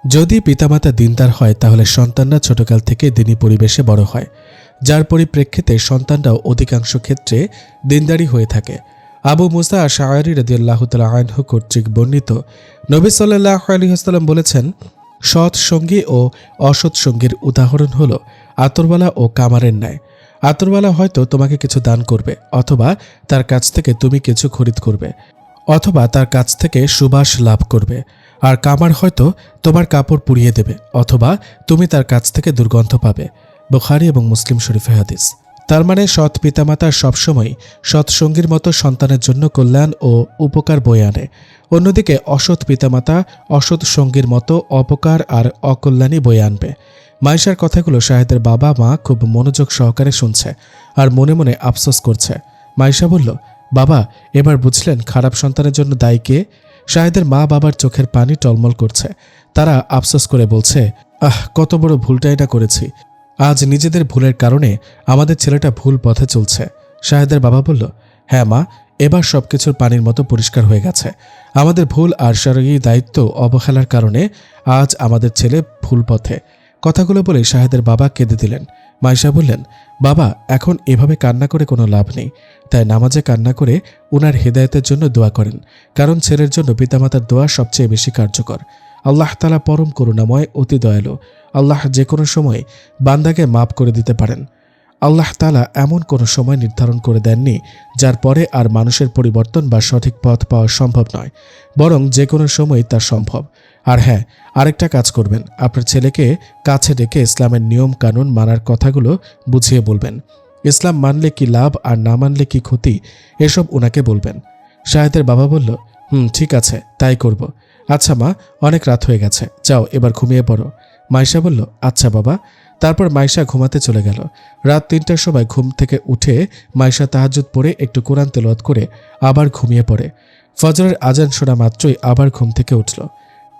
যদি পিতামাতা দিনদার হয় তাহলে সন্তানরা ছোটকাল থেকে দিনী পরিবেশে বড় হয়, যার পরিপ্রেক্ষিতে সন্তানরাও অধিকাংশ ক্ষেত্রে দিনদারি হয়ে থাকে। আবু মুসা আশআরী রাদিয়াল্লাহু তাআলা আনহু কর্তৃক বর্ণিত, নবী সাল্লাল্লাহু আলাইহি ওয়াসাল্লাম বলেছেন, সৎ সঙ্গী ও অসৎ সঙ্গীর উদাহরণ হলো আতরওয়ালা ও কামারের ন্যায়। আতরওয়ালা হয়তো তোমাকে কিছু দান করবে, অথবা তার কাছ থেকে তুমি কিছু খরিদ করবে, অথবা তার কাছ থেকে সুবাস লাভ করবে। আর কামার হয়তো তোমার কাপড় পুড়িয়ে দেবে, অথবা তুমি তার কাছ থেকে দুর্গন্ধ পাবে। বুখারী এবং মুসলিম শরীফে হাদিস। তার মানে সৎ পিতামাতা সবসময় সৎসঙ্গীর মতো সন্তানের জন্য কল্যাণ ও উপকার বয়ে আনে। অন্যদিকে অসৎ পিতামাতা অসৎ সঙ্গীর মতো অপকার আর অকল্যাণই বয়ে আনবে। মাইশার কথাগুলো শাহেদের বাবা মা খুব মনোযোগ সহকারে শুনছে আর মনে মনে আফসোস করছে। মাইশা বলল, বাবা, এবার বুঝলেন খারাপ সন্তানের জন্য দায়ী কে? শাহেদের মা বাবার চোখের পানি টলমল করছে। তারা আফসোস করে বলছে, কত বড় ভুলটাই না করেছি। আজ নিজেদের ভুলের কারণে আমাদের ছেলেটা ভুল পথে চলছে। শাহেদের বাবা বলল, হ্যাঁ মা, এবার সবকিছুর পানির মতো পরিষ্কার হয়ে গেছে। আমাদের ভুল আর শরঈ দায়িত্ব অবহেলার কারণে আজ আমাদের ছেলে ভুল পথে। কথাগুলো বলে শাহেদের বাবা কেঁদে দিলেন। মাইশা বললেন, বাবা, এখন এভাবে কান্না করে কোনো লাভ নেই, তাই নামাজে কান্না করে উনার হেদায়েতের জন্য দোয়া করেন, কারণ ছেলের জন্য পিতামাতার দোয়া সবচেয়ে বেশি কার্যকর। আল্লাহ তাআলা পরম করুণাময়, অতি দয়ালু। আল্লাহ যে কোনো সময় বান্দাকে মাফ করে দিতে পারেন। আল্লাহ তাআলা এমন কোনো সময় নির্ধারণ করে দেননি যার পরে আর মানুষের পরিবর্তন বা সঠিক পথ পাওয়া সম্ভব নয়, বরং যে কোনো সময় তা সম্ভব। আর হ্যাঁ, আরেকটা কাজ করবেন, আপনার ছেলেকে কাছে ডেকে ইসলামের নিয়ম কানুন মানার কথাগুলো বুঝিয়ে বলবেন। ইসলাম মানলে কি লাভ আর না মানলে কি ক্ষতি, এসব ওনাকে বলবেন। শাহেদের বাবা বলল, ঠিক আছে, তাই করব। আচ্ছা মা, অনেক রাত হয়ে গেছে, যাও এবার ঘুমিয়ে পড়ো। মাইশা বলল, আচ্ছা বাবা। তারপর মাইশা ঘুমাতে চলে গেল। রাত ৩টার সময় ঘুম থেকে উঠে মাইশা তাহাজ্জুদ পড়ে একটু কোরআন তেলাওয়াত করে আবার ঘুমিয়ে পড়ে। ফজরের আজান শোনা মাত্রই আবার ঘুম থেকে উঠল।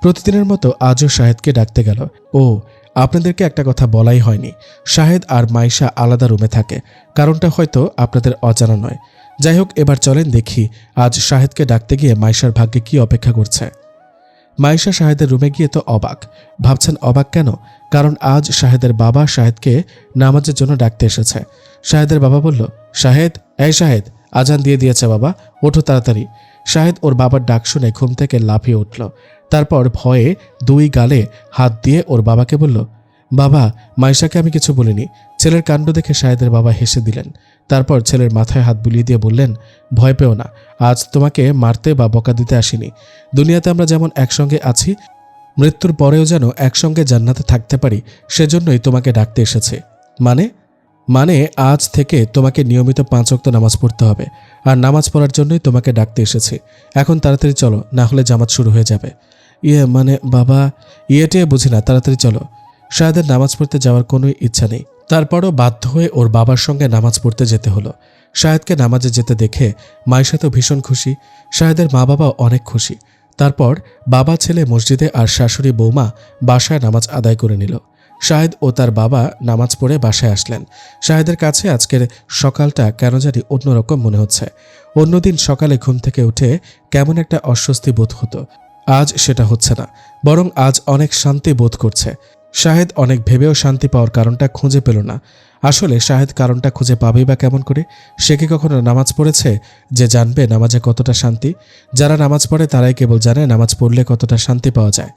প্রতিদিনের মতো আজও শাহেদকে ডাকতে গেল। ও, আপনাদেরকে একটা কথা বলাই হয়নি, শাহেদ আর মাইশা আলাদা রুমে থাকে। কারণটা হয়তো আপনাদের অজানা নয়। যাই হোক, এবার চলেন দেখি আজ শাহেদকে ডাকতে গিয়ে মাইশার ভাগ্যে কি অপেক্ষা করছে। মাইশা শাহেদের রুমে গিয়ে তো অবাক। ভাবছেন অবাক কেন? কারণ আজ শাহেদের বাবা শাহেদকে নামাজের জন্য ডাকতে এসেছে। শাহেদের বাবা বলল, শাহেদ, এই শাহেদ, আজান দিয়ে দিয়েছে বাবা, ওঠো তাড়াতাড়ি। শাহেদ ওর বাবার ডাক শুনে ঘুম থেকে লাফিয়ে উঠল। তারপর ভয়ে দুই গালে হাত দিয়ে ওর বাবাকে বলল, বাবা, মাইশাকে আমি কিছু বলিনি। ছেলের কাণ্ড দেখে শাহেদের বাবা হেসে দিলেন। তারপর ছেলের মাথায় হাত বুলিয়ে দিয়ে বললেন, ভয় পেও না, আজ তোমাকে মারতে বা বকা দিতে আসিনি। দুনিয়াতে আমরা যেমন একসঙ্গে আছি, মৃত্যুর পরেও যেন একসঙ্গে জান্নাতে থাকতে পারি, সেজন্যই তোমাকে ডাকতে এসেছে। মানে আজ থেকে তোমাকে নিয়মিত 5 ওয়াক্ত নামাজ পড়তে হবে, আর নামাজ পড়ার জন্যই তোমাকে ডাকতে এসেছি। এখন তাড়াতাড়ি চলো, না হলে জামাত শুরু হয়ে যাবে। মানে বাবা, ইয়েটে বুঝি না, তাড়াতাড়ি চলো। শাহেদের নামাজ পড়তে যাওয়ার কোনো ইচ্ছা নেই, তারপরও বাধ্য হয়ে ওর বাবার সঙ্গে নামাজ পড়তে যেতে হলো। শাহেদকে নামাজে যেতে দেখে মাইশা তো ভীষণ খুশি, শাহেদের মা বাবা অনেক খুশি। তারপর বাবা ছেলে মসজিদে আর শাশুড়ি বৌমা বাসায় নামাজ আদায় করে নিল। শাহেদ ও তার বাবা নামাজ পড়ে বাসায় আসলেন। শাহেদের কাছে আজকের সকালটা কেন জানি অন্যরকম মনে হচ্ছে। অন্যদিন সকালে ঘুম থেকে উঠে কেমন একটা অস্বস্তি বোধ হতো, আজ সেটা হচ্ছে না, বরং আজ অনেক শান্তি বোধ করছে। শাহেদ অনেক ভেবেও শান্তি পাওয়ার কারণটা খুঁজে পেল না। আসলে শাহেদ কারণটা খুঁজে পাবেই বা কেমন করে? সে কি কখনো নামাজ পড়েছে যে জানবে নামাজে কতটা শান্তি? যারা নামাজ পড়ে তারাই কেবল জানে নামাজ পড়লে কতটা শান্তি পাওয়া যায়।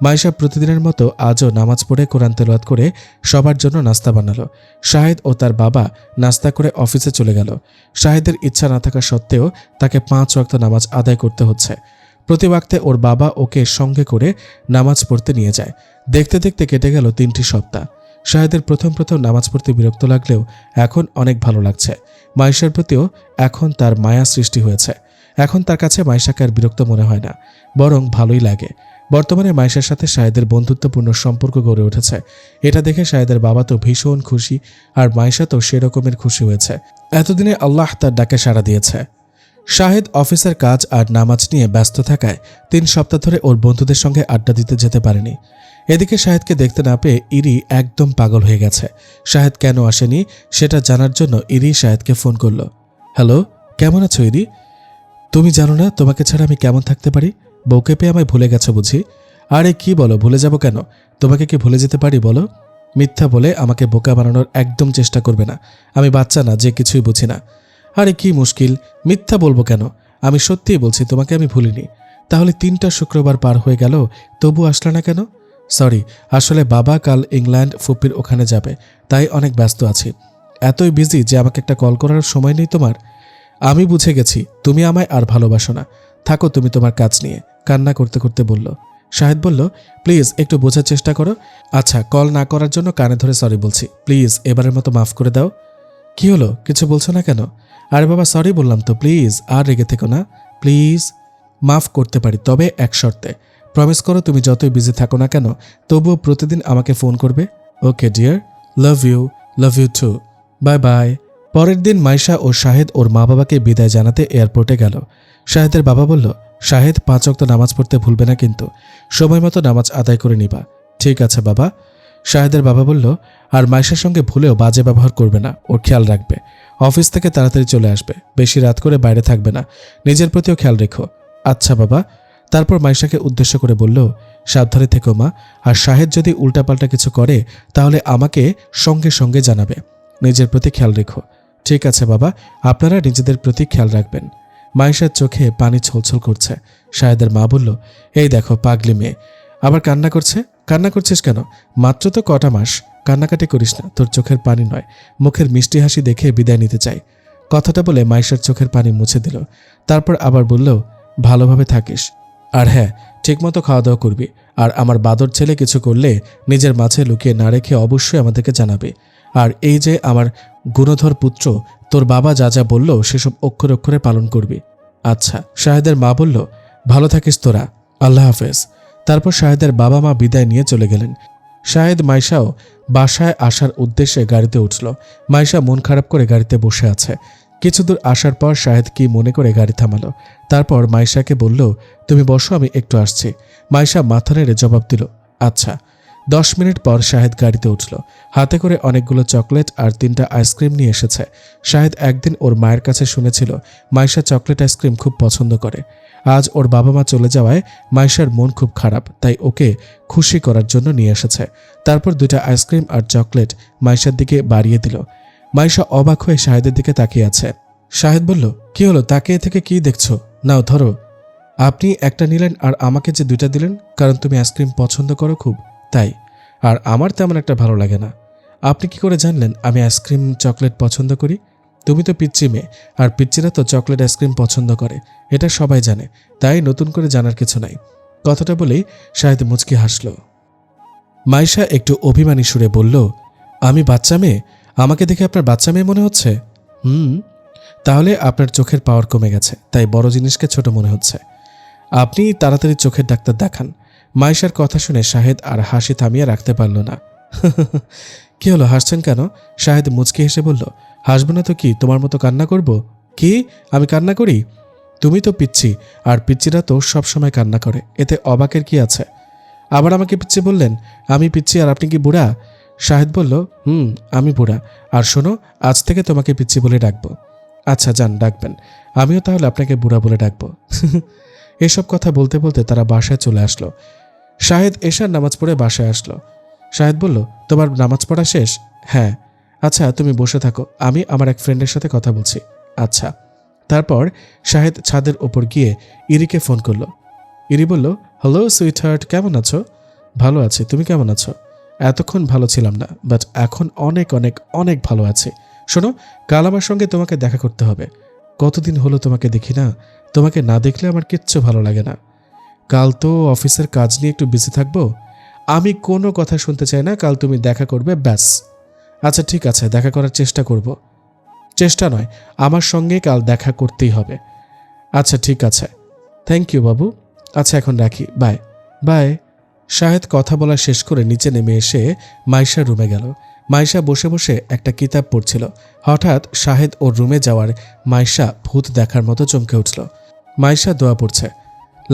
মাইশা প্রতিদিনের মতো আজও নামাজ পড়ে কোরআন তেলাওয়াত করে সবার জন্য নাস্তা বানালো। শাহেদ ও তার বাবা নাস্তা করে অফিসে চলে গেল। শাহেদের ইচ্ছা না থাকা সত্ত্বেও তাকে 5 ওয়াক্ত নামাজ আদায় করতে হচ্ছে। প্রতি ওয়াক্তে ওর বাবা ওকে সঙ্গে করে নামাজ পড়তে নিয়ে যায়। দেখতে দেখতে কেটে গেল 3টি সপ্তাহ। শাহেদের প্রথম নামাজ পড়তে বিরক্ত লাগলেও এখন অনেক ভালো লাগছে। মাইশার প্রতিও এখন তার মায়া সৃষ্টি হয়েছে। এখন তার কাছে মাইশাকে আর বিরক্ত মনে হয় না, বরং ভালোই লাগে। বর্তমানে মাইশার সাথে শাহেদের বন্ধুত্বপূর্ণ সম্পর্ক গড়ে উঠেছে। এটা দেখে শাহেদের বাবা তো ভীষণ খুশি, আর মাইশা তো সেরকমের খুশি হয়েছে। এতদিনে আল্লাহ তার ডাকে সাড়া দিয়েছে। শাহেদ অফিসের কাজ আর নামাজ নিয়ে ব্যস্ত থাকায় 3 সপ্তাহ ধরে ওর বন্ধুদের সঙ্গে আড্ডা দিতে যেতে পারেনি। এদিকে শাহেদকে দেখতে না পেয়ে ইরি একদম পাগল হয়ে গেছে। শাহেদ কেন আসেনি সেটা জানার জন্য ইরি শাহেদকে ফোন করলো। হ্যালো, কেমন আছো ইরি? তুমি জানো না তোমাকে ছাড়া আমি কেমন থাকতে পারি? বউকে পেয়ে আমায় ভুলে গেছো বুঝি? আরে কি বলো, ভুলে যাব কেন? তোমাকে কি ভুলে যেতে পারি বলো? মিথ্যা বলে আমাকে বোকা বানানোর একদম চেষ্টা করবে না। আমি বাচ্চা না যে কিছুই বুঝি না। আরে কি মুশকিল, মিথ্যা বলবো কেন? আমি সত্যিই বলছি তোমাকে আমি ভুলিনি। তাহলে 3টা শুক্রবার পার হয়ে গেল, তবু আসলে না কেন? সরি, আসলে বাবা কাল ইংল্যান্ড ফুপির ওখানে যাবে, তাই অনেক ব্যস্ত আছি। এতই বিজি যে আমাকে একটা কল করার সময় নেই তোমার। আমি বুঝে গেছি তুমি আমায় আর ভালোবাসো না। থাকো তুমি তোমার কাজ নিয়ে, কান্না করতে করতে বলল। শাহেদ বলল, প্লিজ একটু বোঝার চেষ্টা করো। আচ্ছা, কল না করার জন্য কানে ধরে সরি বলছি, প্লিজ এবারের মতো মাফ করে দাও। কি হলো, কিছু বলছো না কেন? আরে বাবা সরি বললাম তো, প্লিজ আর রেগে থেকো না প্লিজ। মাফ করতে পারি, তবে এক শর্তে। প্রমিস করো তুমি যতই বিজি থাকো না কেন তবুও প্রতিদিন আমাকে ফোন করবে। Okay dear, love you too, bye bye. পরের দিন মাইশা ও শাহেদ ওর মা বাবাকে বিদায় জানাতে এয়ারপোর্টে গেল। শাহেদের বাবা বলল, শাহেদ 5 ওয়াক্ত নামাজ পড়তে ভুলবে না কিন্তু, সময় মতো নামাজ আদায় করে নিবা। ঠিক আছে বাবা। শাহেদের বাবা বলল, আর মাইশার সঙ্গে ভুলেও বাজে ব্যবহার করবে না, ওর খেয়াল রাখবে। অফিস থেকে তাড়াতাড়ি চলে আসবে, বেশি রাত করে বাইরে থাকবে না, নিজের প্রতিও খেয়াল রেখো। আচ্ছা বাবা। তারপর মাইশাকে উদ্দেশ্য করে বলল, সাবধানে থেকো মা, আর শাহেদ যদি উল্টাপাল্টা কিছু করে তাহলে আমাকে সঙ্গে সঙ্গে জানাবে। নিজের প্রতি খেয়াল রেখো। ঠিক আছে বাবা, আপনারা নিজেদের প্রতি খেয়াল রাখবেন। মাইশার চোখে পানি ছলছল করছে। শাহেদের মা বলল, এই দেখো পাগলি মেয়ে, আবার কান্না করছে। কান্না করছিস কেন? মাত্র তো কটা মাস, কান্নাকাটি করিস না, তোর চোখের পানি নয়, মুখের মিষ্টি হাসি দেখে বিদায় নিতে চাই। কথাটা বলে মাইশার চোখের পানি মুছে দিল। তারপর আবার বলল, ভালোভাবে থাকিস, আর হ্যাঁ ঠিকমতো খাওয়া দাওয়া করবি, আর আমার বাদর ছেলে কিছু করলে নিজের মাঝে লুকিয়ে না রেখে অবশ্যই আমাদেরকে জানাবে। আর এই যে আমার গুণধর পুত্র, তোর বাবা যা যা বলল সেসব অক্ষরে অক্ষরে পালন করবি। আচ্ছা। শাহেদের মা বলল, ভালো থাকিস তোরা, আল্লাহ হাফেজ। তারপর শাহেদের বাবা মা বিদায় নিয়ে চলে গেলেন। শাহেদ মাইশাও বাসায় আসার উদ্দেশ্যে গাড়িতে উঠল। মাইশা মন খারাপ করে গাড়িতে বসে আছে। কিছু দূর আসার পর শাহেদ কি মনে করে গাড়ি থামালো। তারপর মাইশাকে বলল, তুমি বসো, আমি একটু আসছি। মাইশা মাথা নেড়ে জবাব দিল, আচ্ছা। 10 মিনিট পর শাহেদ গাড়িতে উঠল। হাতে করে অনেকগুলো চকলেট আর 3টা আইসক্রিম নিয়ে এসেছে। শাহেদ একদিন ওর মায়ের কাছে শুনেছিল মাইশা চকলেট আইসক্রিম খুব পছন্দ করে। আজ ওর বাবা মা চলে যাওয়ায় মাইশার মন খুব খারাপ, তাই ওকে খুশি করার জন্য নিয়ে এসেছে। তারপর 2টা আইসক্রিম আর চকলেট মাইশার দিকে বাড়িয়ে দিল। মাইশা অবাক হয়ে শাহেদের দিকে তাকিয়ে আছে। শাহেদ বলল, কি হলো, তাকিয়ে থেকে কি দেখছো? নাও ধরো। আপনি একটা নিলেন আর আমাকে যে 2টা দিলেন, কারণ তুমি আইসক্রিম পছন্দ করো খুব, তাই। আর আমার তেমন একটা ভালো লাগে না। আপনি কি করে জানলেন আমি আইসক্রিম চকলেট পছন্দ করি? তুমি তো পিচ্চি মেয়ে, আর পিচ্চিরা তো চকলেট আইসক্রিম পছন্দ করে, এটা সবাই জানে, তাই নতুন করে জানার কিছু নাই। কথাটা বলেই শাহেদ মুচকি হাসল। মাইশা একটু অভিমানী সুরে বলল, আমি বাচ্চা মেয়ে? আমাকে দেখে আপনার বাচ্চা মেয়ে মনে হচ্ছে? তাহলে আপনার চোখের পাওয়ার কমে গেছে, তাই বড় জিনিসকে ছোট মনে হচ্ছে। আপনি তাড়াতাড়ি চোখের ডাক্তার দেখান। মাইশার কথা শুনে শাহেদ আর হাসি থামিয়ে রাখতে পারল না। কি হলো, হাসছেন কেন? শাহেদ মুচকি হেসে বলল, হাসব না তো কি, তোমার মতো কান্না করব? কি, আমি কান্না করি? তুমি তো পিচ্ছি, আর পিচ্চিরা তো সবসময় কান্না করে, এতে অবাকের কি আছে? আবার আমাকে পিচ্ছি বললেন? আমি পিচ্ছি আর আপনি কি বুড়া? শাহেদ বলল, আমি বুড়া, আর শোনো, আজ থেকে তোমাকে পিচ্ছি বলে ডাকবো। আচ্ছা যান, ডাকবেন। আমিও তাহলে আপনাকে বুড়া বলে ডাকবো। এসব কথা বলতে বলতে তারা বাসায় চলে আসলো। শাহেদ এশার নামাজ পড়ে বাসায় আসলো। শাহেদ বলল, তোমার নামাজ পড়া শেষ? হ্যাঁ। আচ্ছা তুমি বসে থাকো, আমি আমার এক ফ্রেন্ডের সাথে কথা বলছি। আচ্ছা। তারপর শাহেদ ছাদের ওপর গিয়ে ইরিকে ফোন করলো। ইরি বলল, হ্যালো সুইট হার্ট, কেমন আছো? ভালো আছি, তুমি কেমন আছো? এতক্ষণ ভালো ছিলাম না, বাট এখন অনেক অনেক অনেক ভালো আছি। শোনো, কাল আমার সঙ্গে তোমাকে দেখা করতে হবে। কতদিন হলো তোমাকে দেখি না, তোমাকে না দেখলে আমার কিচ্ছু ভালো লাগে না। কাল তো অফিসের কাজ নিয়ে একটু বিজি থাকবো। আমি কোনো কথা শুনতে চাই না, কাল তুমি দেখা করবে ব্যাস। আচ্ছা ঠিক আছে, দেখা করার চেষ্টা করব। চেষ্টা নয়, আমার সঙ্গে কাল দেখা করতেই হবে। আচ্ছা ঠিক আছে, থ্যাংক ইউ বাবু। আচ্ছা এখন রাখি, বাই বাই। শাহেদ কথা বলা শেষ করে নিচে নেমে এসে মাইশার রুমে গেল। মাইশা বসে বসে একটা কিতাব পড়ছিল। হঠাৎ শাহেদ ওর রুমে যাওয়ার মাইশা ভূত দেখার মতো চমকে উঠল। মাইশা দোয়া পড়ছে,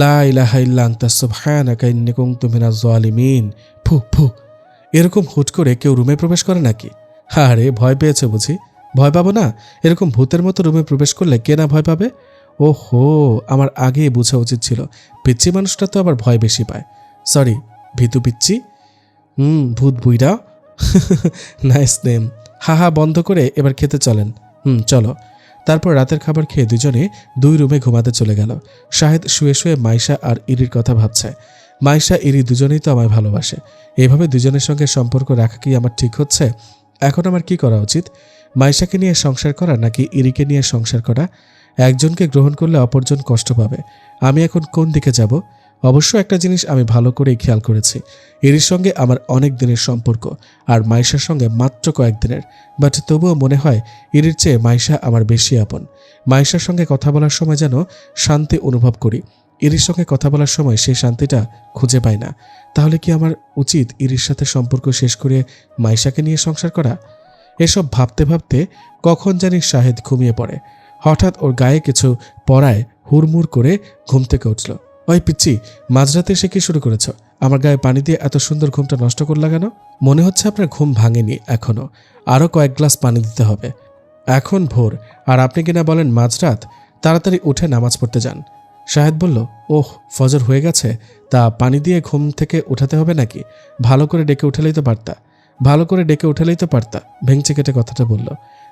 লা ইলাহা ইল্লা আনতা সুবহানাকা ইন্নী কুনতু মিনাজ জালিমিন। ফু ফু। এরকম হুট করে কেউ রুমে প্রবেশ করে নাকি? আরে ভয় পেয়েছে বুঝি? ভয় পাবো না? এরকম ভূতের মতো রুমে প্রবেশ করলে কে না ভয় পাবে? ওহো, আমার আগেই বোঝা উচিত ছিল। পিচ্চি মানুষটা তো আবার ভয় বেশি পায়। সরি, ভীতু পিচ্চি। ভূত বুইড়া। Nice name. হাহা বন্ধ করে এবার খেতে চলেন। চলো। তারপর রাতের খাবার খেয়ে দুজনে দুই রুমে ঘুমাতে চলে গেল। শাহেদ শুয়ে শুয়ে মাইশা আর ইরির কথা ভাবছে। মাইশা ইরি দুজনেই তো আমায় ভালোবাসে। এভাবে দুজনের সঙ্গে সম্পর্ক রাখা কি আমার ঠিক হচ্ছে? এখন আমার কি করা উচিত? মাইশাকে নিয়ে সংসার করা নাকি ইরিকে নিয়ে সংসার করা? একজনকে গ্রহণ করলে অপরজন কষ্ট পাবে। আমি এখন কোন দিকে যাব? অবশ্য একটা জিনিস আমি ভালো করেই খেয়াল করেছি, ইরির সঙ্গে আমার অনেক দিনের সম্পর্ক, আর মাইশার সঙ্গে মাত্র কয়েকদিনের। বাট তবুও মনে হয় ইরির চেয়ে মাইশা আমার বেশি আপন। মাইশার সঙ্গে কথা বলার সময় যেন শান্তি অনুভব করি, ইরির সঙ্গে কথা বলার সময় সেই শান্তিটা খুঁজে পাই না। তাহলে কি আমার উচিত ইরির সাথে সম্পর্ক শেষ করে মাইশাকে নিয়ে সংসার করা? এসব ভাবতে ভাবতে কখন জানি শাহেদ ঘুমিয়ে পড়ে। হঠাৎ ওর গায়ে কিছু পড়ায় হুড়মুড় করে ঘুম থেকে উঠল। ওই পিচ্চি, মাঝরাতে এসে কি শুরু করেছ? আমার গায়ে পানি দিয়ে এত সুন্দর ঘুমটা নষ্ট করলা কেন? মনে হচ্ছে আপনার ঘুম ভাঙেনি এখনো, আরও কয়েক গ্লাস পানি দিতে হবে। এখন ভোর, আর আপনি কিনা বলেন মাঝরাত? তাড়াতাড়ি উঠে নামাজ পড়তে যান। শাহেদ বলল, ওহ ফজর হয়ে গেছে, তা পানি দিয়ে ঘুম থেকে উঠাতে হবে নাকি? ভালো করে ডেকে উঠালেই তো পারতা। ভেঙচি কেটে কথাটা বলল।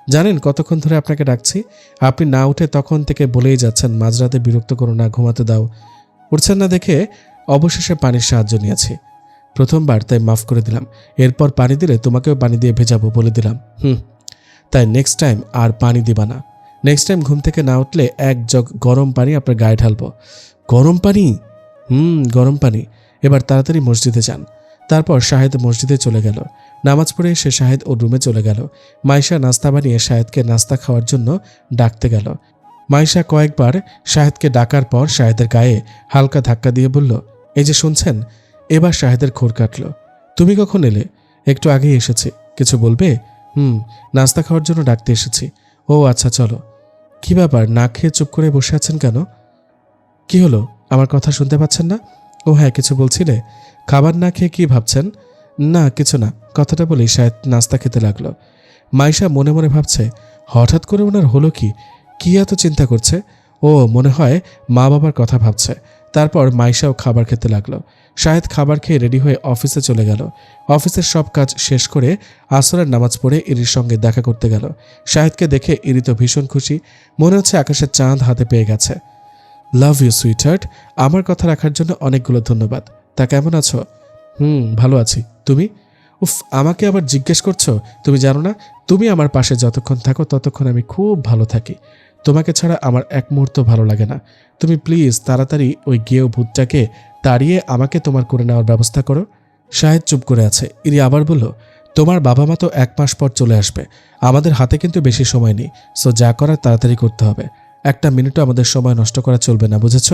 জানেন কতক্ষণ ধরে আপনাকে ডাকছি? আপনি না উঠে তখন থেকে বলেই যাচ্ছেন মাঝরাতে বিরক্ত করো না, ঘুমাতে দাও। উঠছেন না দেখে অবশেষে পানির সাহায্য নিয়েছি। প্রথমবার তাই মাফ করে দিলাম। এরপর পানি দিলে তোমাকেও পানি দিয়ে ভেজাবো বলে দিলাম। তাই নেক্সট টাইম আর পানি দিবা না। নেক্সট টাইম ঘুম থেকে না উঠলে এক জগ গরম পানি আপনার গায়ে ঢালবো। গরম পানি? গরম পানি। এবার তাড়াতাড়ি মসজিদে যান। তারপর শাহেদ মসজিদে চলে গেল। নামাজ পড়ে এসে শাহেদ ওর রুমে চলে গেল। মাইশা নাস্তা বানিয়ে শাহেদকে নাস্তা খাওয়ার জন্য ডাকতে গেল। মাইশা কয়েকবার শাহেদকে ডাকার পর শাহেদের গায়ে হালকা ধাক্কা দিয়ে বলল, এই যে শুনছেন? এবার শাহেদের খোর কাটল। তুমি কখন এলে? একটু আগেই এসেছি। কিছু বলবে? নাস্তা খাওয়ার জন্য ডাকতে এসেছি। ও আচ্ছা চলো। কি ব্যাপার, না খেয়ে চুপ করে বসে আছেন কেন? কি হলো, আমার কথা শুনতে পাচ্ছেন না? ও হ্যাঁ, কিছু বলছিলে। খাবার না খেয়ে কি ভাবছেন? না কিছু না, কথাটা বলেই শাহেদ নাস্তা খেতে লাগলো। মাইশা মনে মনে ভাবছে, হঠাৎ করে ওনার হলো কি? কি এত চিন্তা করছে? ও মনে হয় মা বাবার কথা ভাবছে। তারপর মাইশাও খাবার খেতে লাগলো। শাহেদ খাবার খেয়ে রেডি হয়ে অফিসে চলে গেল। অফিসের সব কাজ শেষ করে আসরের নামাজ পড়ে ইরির সঙ্গে দেখা করতে গেল। শাহেদকে দেখে ইরি তো ভীষণ খুশি, মনে হচ্ছে আকাশের চাঁদ হাতে পেয়ে গেছে। লাভ ইউ সুইটহার্ট, আমার কথা রাখার জন্য অনেকগুলো ধন্যবাদ। তা কেমন আছো? ভালো আছি। তুমি? উফ, আমাকে আবার জিজ্ঞেস করছো? তুমি জানো না, তুমি আমার পাশে যতক্ষণ থাকো ততক্ষণ আমি খুব ভালো থাকি। তোমাকে ছাড়া আমার এক মুহূর্ত ভালো লাগে না। তুমি প্লিজ তাড়াতাড়ি ওই গেও ভূতটাকে তাড়িয়ে আমাকে তোমার করে নেওয়ার ব্যবস্থা করো। শাহেদ চুপ করে আছে। ইরি আবার বলল, তোমার বাবা মা তো 1 মাস পর চলে আসবে। আমাদের হাতে কিন্তু বেশি সময় নেই, সো যা করার তাড়াতাড়ি করতে হবে। একটা মিনিটও আমাদের সময় নষ্ট করা চলবে না, বুঝেছ?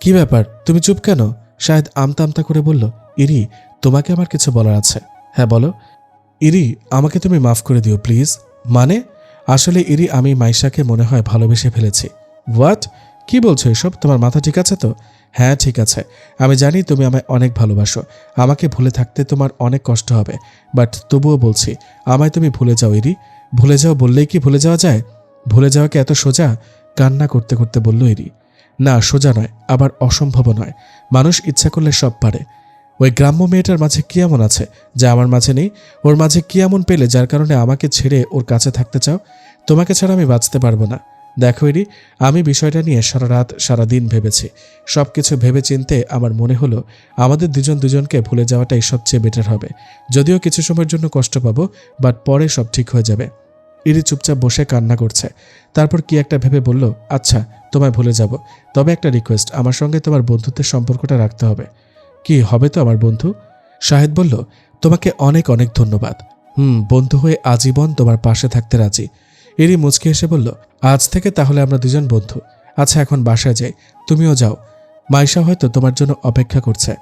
কি ব্যাপার, তুমি চুপ কেন? শাহেদ আমতা আমতা করে বলল, ইরি তোমাকে আমার কিছু বলার আছে। হ্যাঁ বলো। ইরি, আমাকে তুমি মাফ করে দিও প্লিজ। মানে? আসলে ইরি, আমি মাইশাকে মনে হয় ভালোবেসে ফেলেছি। হোয়াট? কি বলছো এসব? তোমার মাথা ঠিক আছে তো? হ্যাঁ ঠিক আছে। আমি জানি তুমি আমায় অনেক ভালোবাসো। আমাকে ভুলে থাকতে তোমার অনেক কষ্ট হবে, বাট তবুও বলছি, আমায় তুমি ভুলে যাও ইরি। ভুলে যাও বললেই কি ভুলে যাওয়া যায়? ভুলে যাওয়া কি এত সোজা? কান্না করতে করতে বলল ইরি। না, সোজা নয়, আবার অসম্ভব নয়। মানুষ ইচ্ছা করলে সব পারে। ওই গ্রাম্য মেয়েটার মাঝে কি এমন আছে যা আমার মাঝে নেই? ওর মাঝে কি এমন পেলে যার কারণে আমাকে ছেড়ে ওর কাছে থাকতে চাও? তোমাকে ছাড়া আমি বাঁচতে পারবো না। দেখো ইরি, আমি বিষয়টা নিয়ে সারা রাত সারাদিন ভেবেছি। সব কিছু ভেবে চিনতে আমার মনে হলো আমাদের দুজনকে ভুলে যাওয়াটাই সবচেয়ে বেটার হবে। যদিও কিছু সময়ের জন্য কষ্ট পাবো, বাট পরে সব ঠিক হয়ে যাবে। ইরি চুপচাপ বসে কান্না করছে। তারপর কি একটা ভেবে বলল, আচ্ছা তোমায় ভুলে যাব, তবে একটা রিকোয়েস্ট, আমার সঙ্গে তোমার বন্ধুত্বের সম্পর্কটা রাখতে হবে। কি হবে তো আমার বন্ধু? শাহেদ বলল, তোমাকে অনেক অনেক ধন্যবাদ। বন্ধু হয়ে আজীবন তোমার পাশে থাকতে রাজি। ইরি মুচকি হেসে বলল, আজ থেকে তাহলে আমরা দুজন বন্ধু। আচ্ছা এখন বাসায় যাই, তুমিও যাও। মাইশা হয়তো তোমার জন্য অপেক্ষা করছে।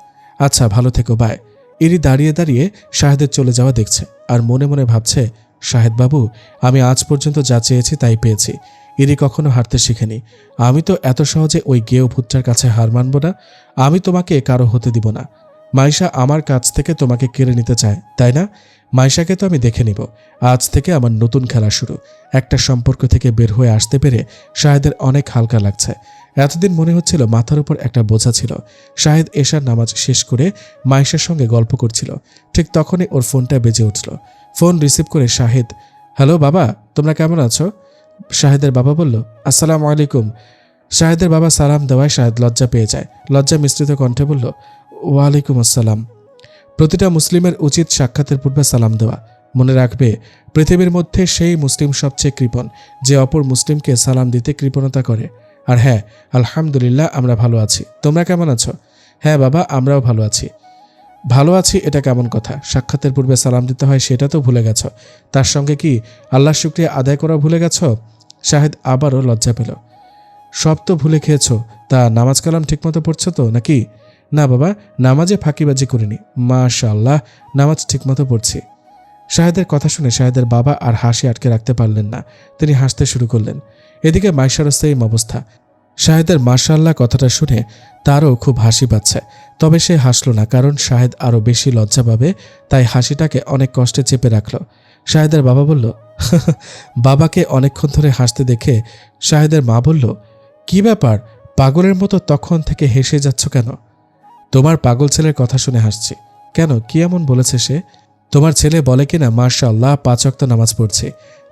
আচ্ছা ভালো থেকো, বাই। ইরি দাঁড়িয়ে দাঁড়িয়ে শাহেদের চলে যাওয়া দেখছে আর মনে মনে ভাবছে, শাহেদ বাবু, আমি আজ পর্যন্ত যা চেয়েছি তাই পেয়েছি। ইরি কখনো হারতে শিখেনি। আমি তো এত সহজে ওই গেও ভূতটার কাছে হার মানব না। আমি তোমাকে কারো হতে দিব না। মাইশা আমার কাছ থেকে তোমাকে কেড়ে নিতে চায়, তাই না? মাইশাকে তো আমি দেখে নিব। আজ থেকে আমার নতুন খেলা শুরু। একটা সম্পর্ক থেকে বের হয়ে আসতে পেরে শাহেদের অনেক হালকা লাগছে। এতদিন মনে হচ্ছিল মাথার উপর একটা বোঝা ছিল। শাহেদ এশার নামাজ শেষ করে মাইশার সঙ্গে গল্প করছিল। ঠিক তখনই ওর ফোনটা বেজে উঠল। ফোন রিসিভ করে শাহেদ, হ্যালো বাবা, তোমরা কেমন আছো? শাহেদের বাবা বলল, আসসালামু আলাইকুম। শাহেদের বাবা সালাম দেওয়ায় শাহেদ লজ্জা পেয়ে যায়। লজ্জা মিশ্রিত কণ্ঠে বলল, ওয়ালাইকুম আসসালাম। প্রতিটা মুসলিমের উচিত সাক্ষাতের পূর্বে সালাম দেওয়া। মনে রাখবে, পৃথিবীর মধ্যে সেই মুসলিম সবচেয়ে কৃপণ যে অপর মুসলিমকে সালাম দিতে কৃপণতা করে। আর হ্যাঁ, আলহামদুলিল্লাহ আমরা ভালো আছি। তোমরা কেমন আছো? হ্যাঁ বাবা, আমরাও ভালো আছি। ভালো আছি এটা কেমন কথা? সাক্ষাতের পূর্বে সালাম দিতে হয় সেটা তো ভুলে গেছ। তার সঙ্গে কি আল্লাহর শুকরিয়া আদায় করা ভুলে গেছ? শাহেদ আবারও লজ্জা পেল। সব তো ভুলে খেয়েছ, তা নামাজ কালাম ঠিকমতো পড়ছো তো নাকি? না বাবা, নামাজে ফাঁকিবাজি করিনি, মাশাআল্লাহ, নামাজ ঠিকমতো পড়ছি। শাহেদের কথা শুনে শাহেদের বাবা আর হাসি আটকে রাখতে পারলেন না। তিনি হাসতে শুরু করলেন। এদিকে মাইশারও সেম অবস্থা। শাহেদের মাশাআল্লাহ কথাটা শুনে তারও খুব হাসি পাচ্ছে। তবে সে হাসল না, কারণ শাহেদ আরও বেশি লজ্জা পাবে, তাই হাসিটাকে অনেক কষ্টে চেপে রাখল। শাহেদের বাবা বলল, বাবাকে অনেকক্ষণ ধরে হাসতে দেখে শাহেদের মা বলল, কি ব্যাপার, পাগলের মতো তখন থেকে হেসে যাচ্ছ কেন? তোমার পাগল ছেলের কথা শুনে হাসছি। কেন, কি এমন বলেছে সে? তোমার ছেলে বলে কিনা মাশাআল্লাহ 5 ওয়াক্ত নামাজ পড়ছে।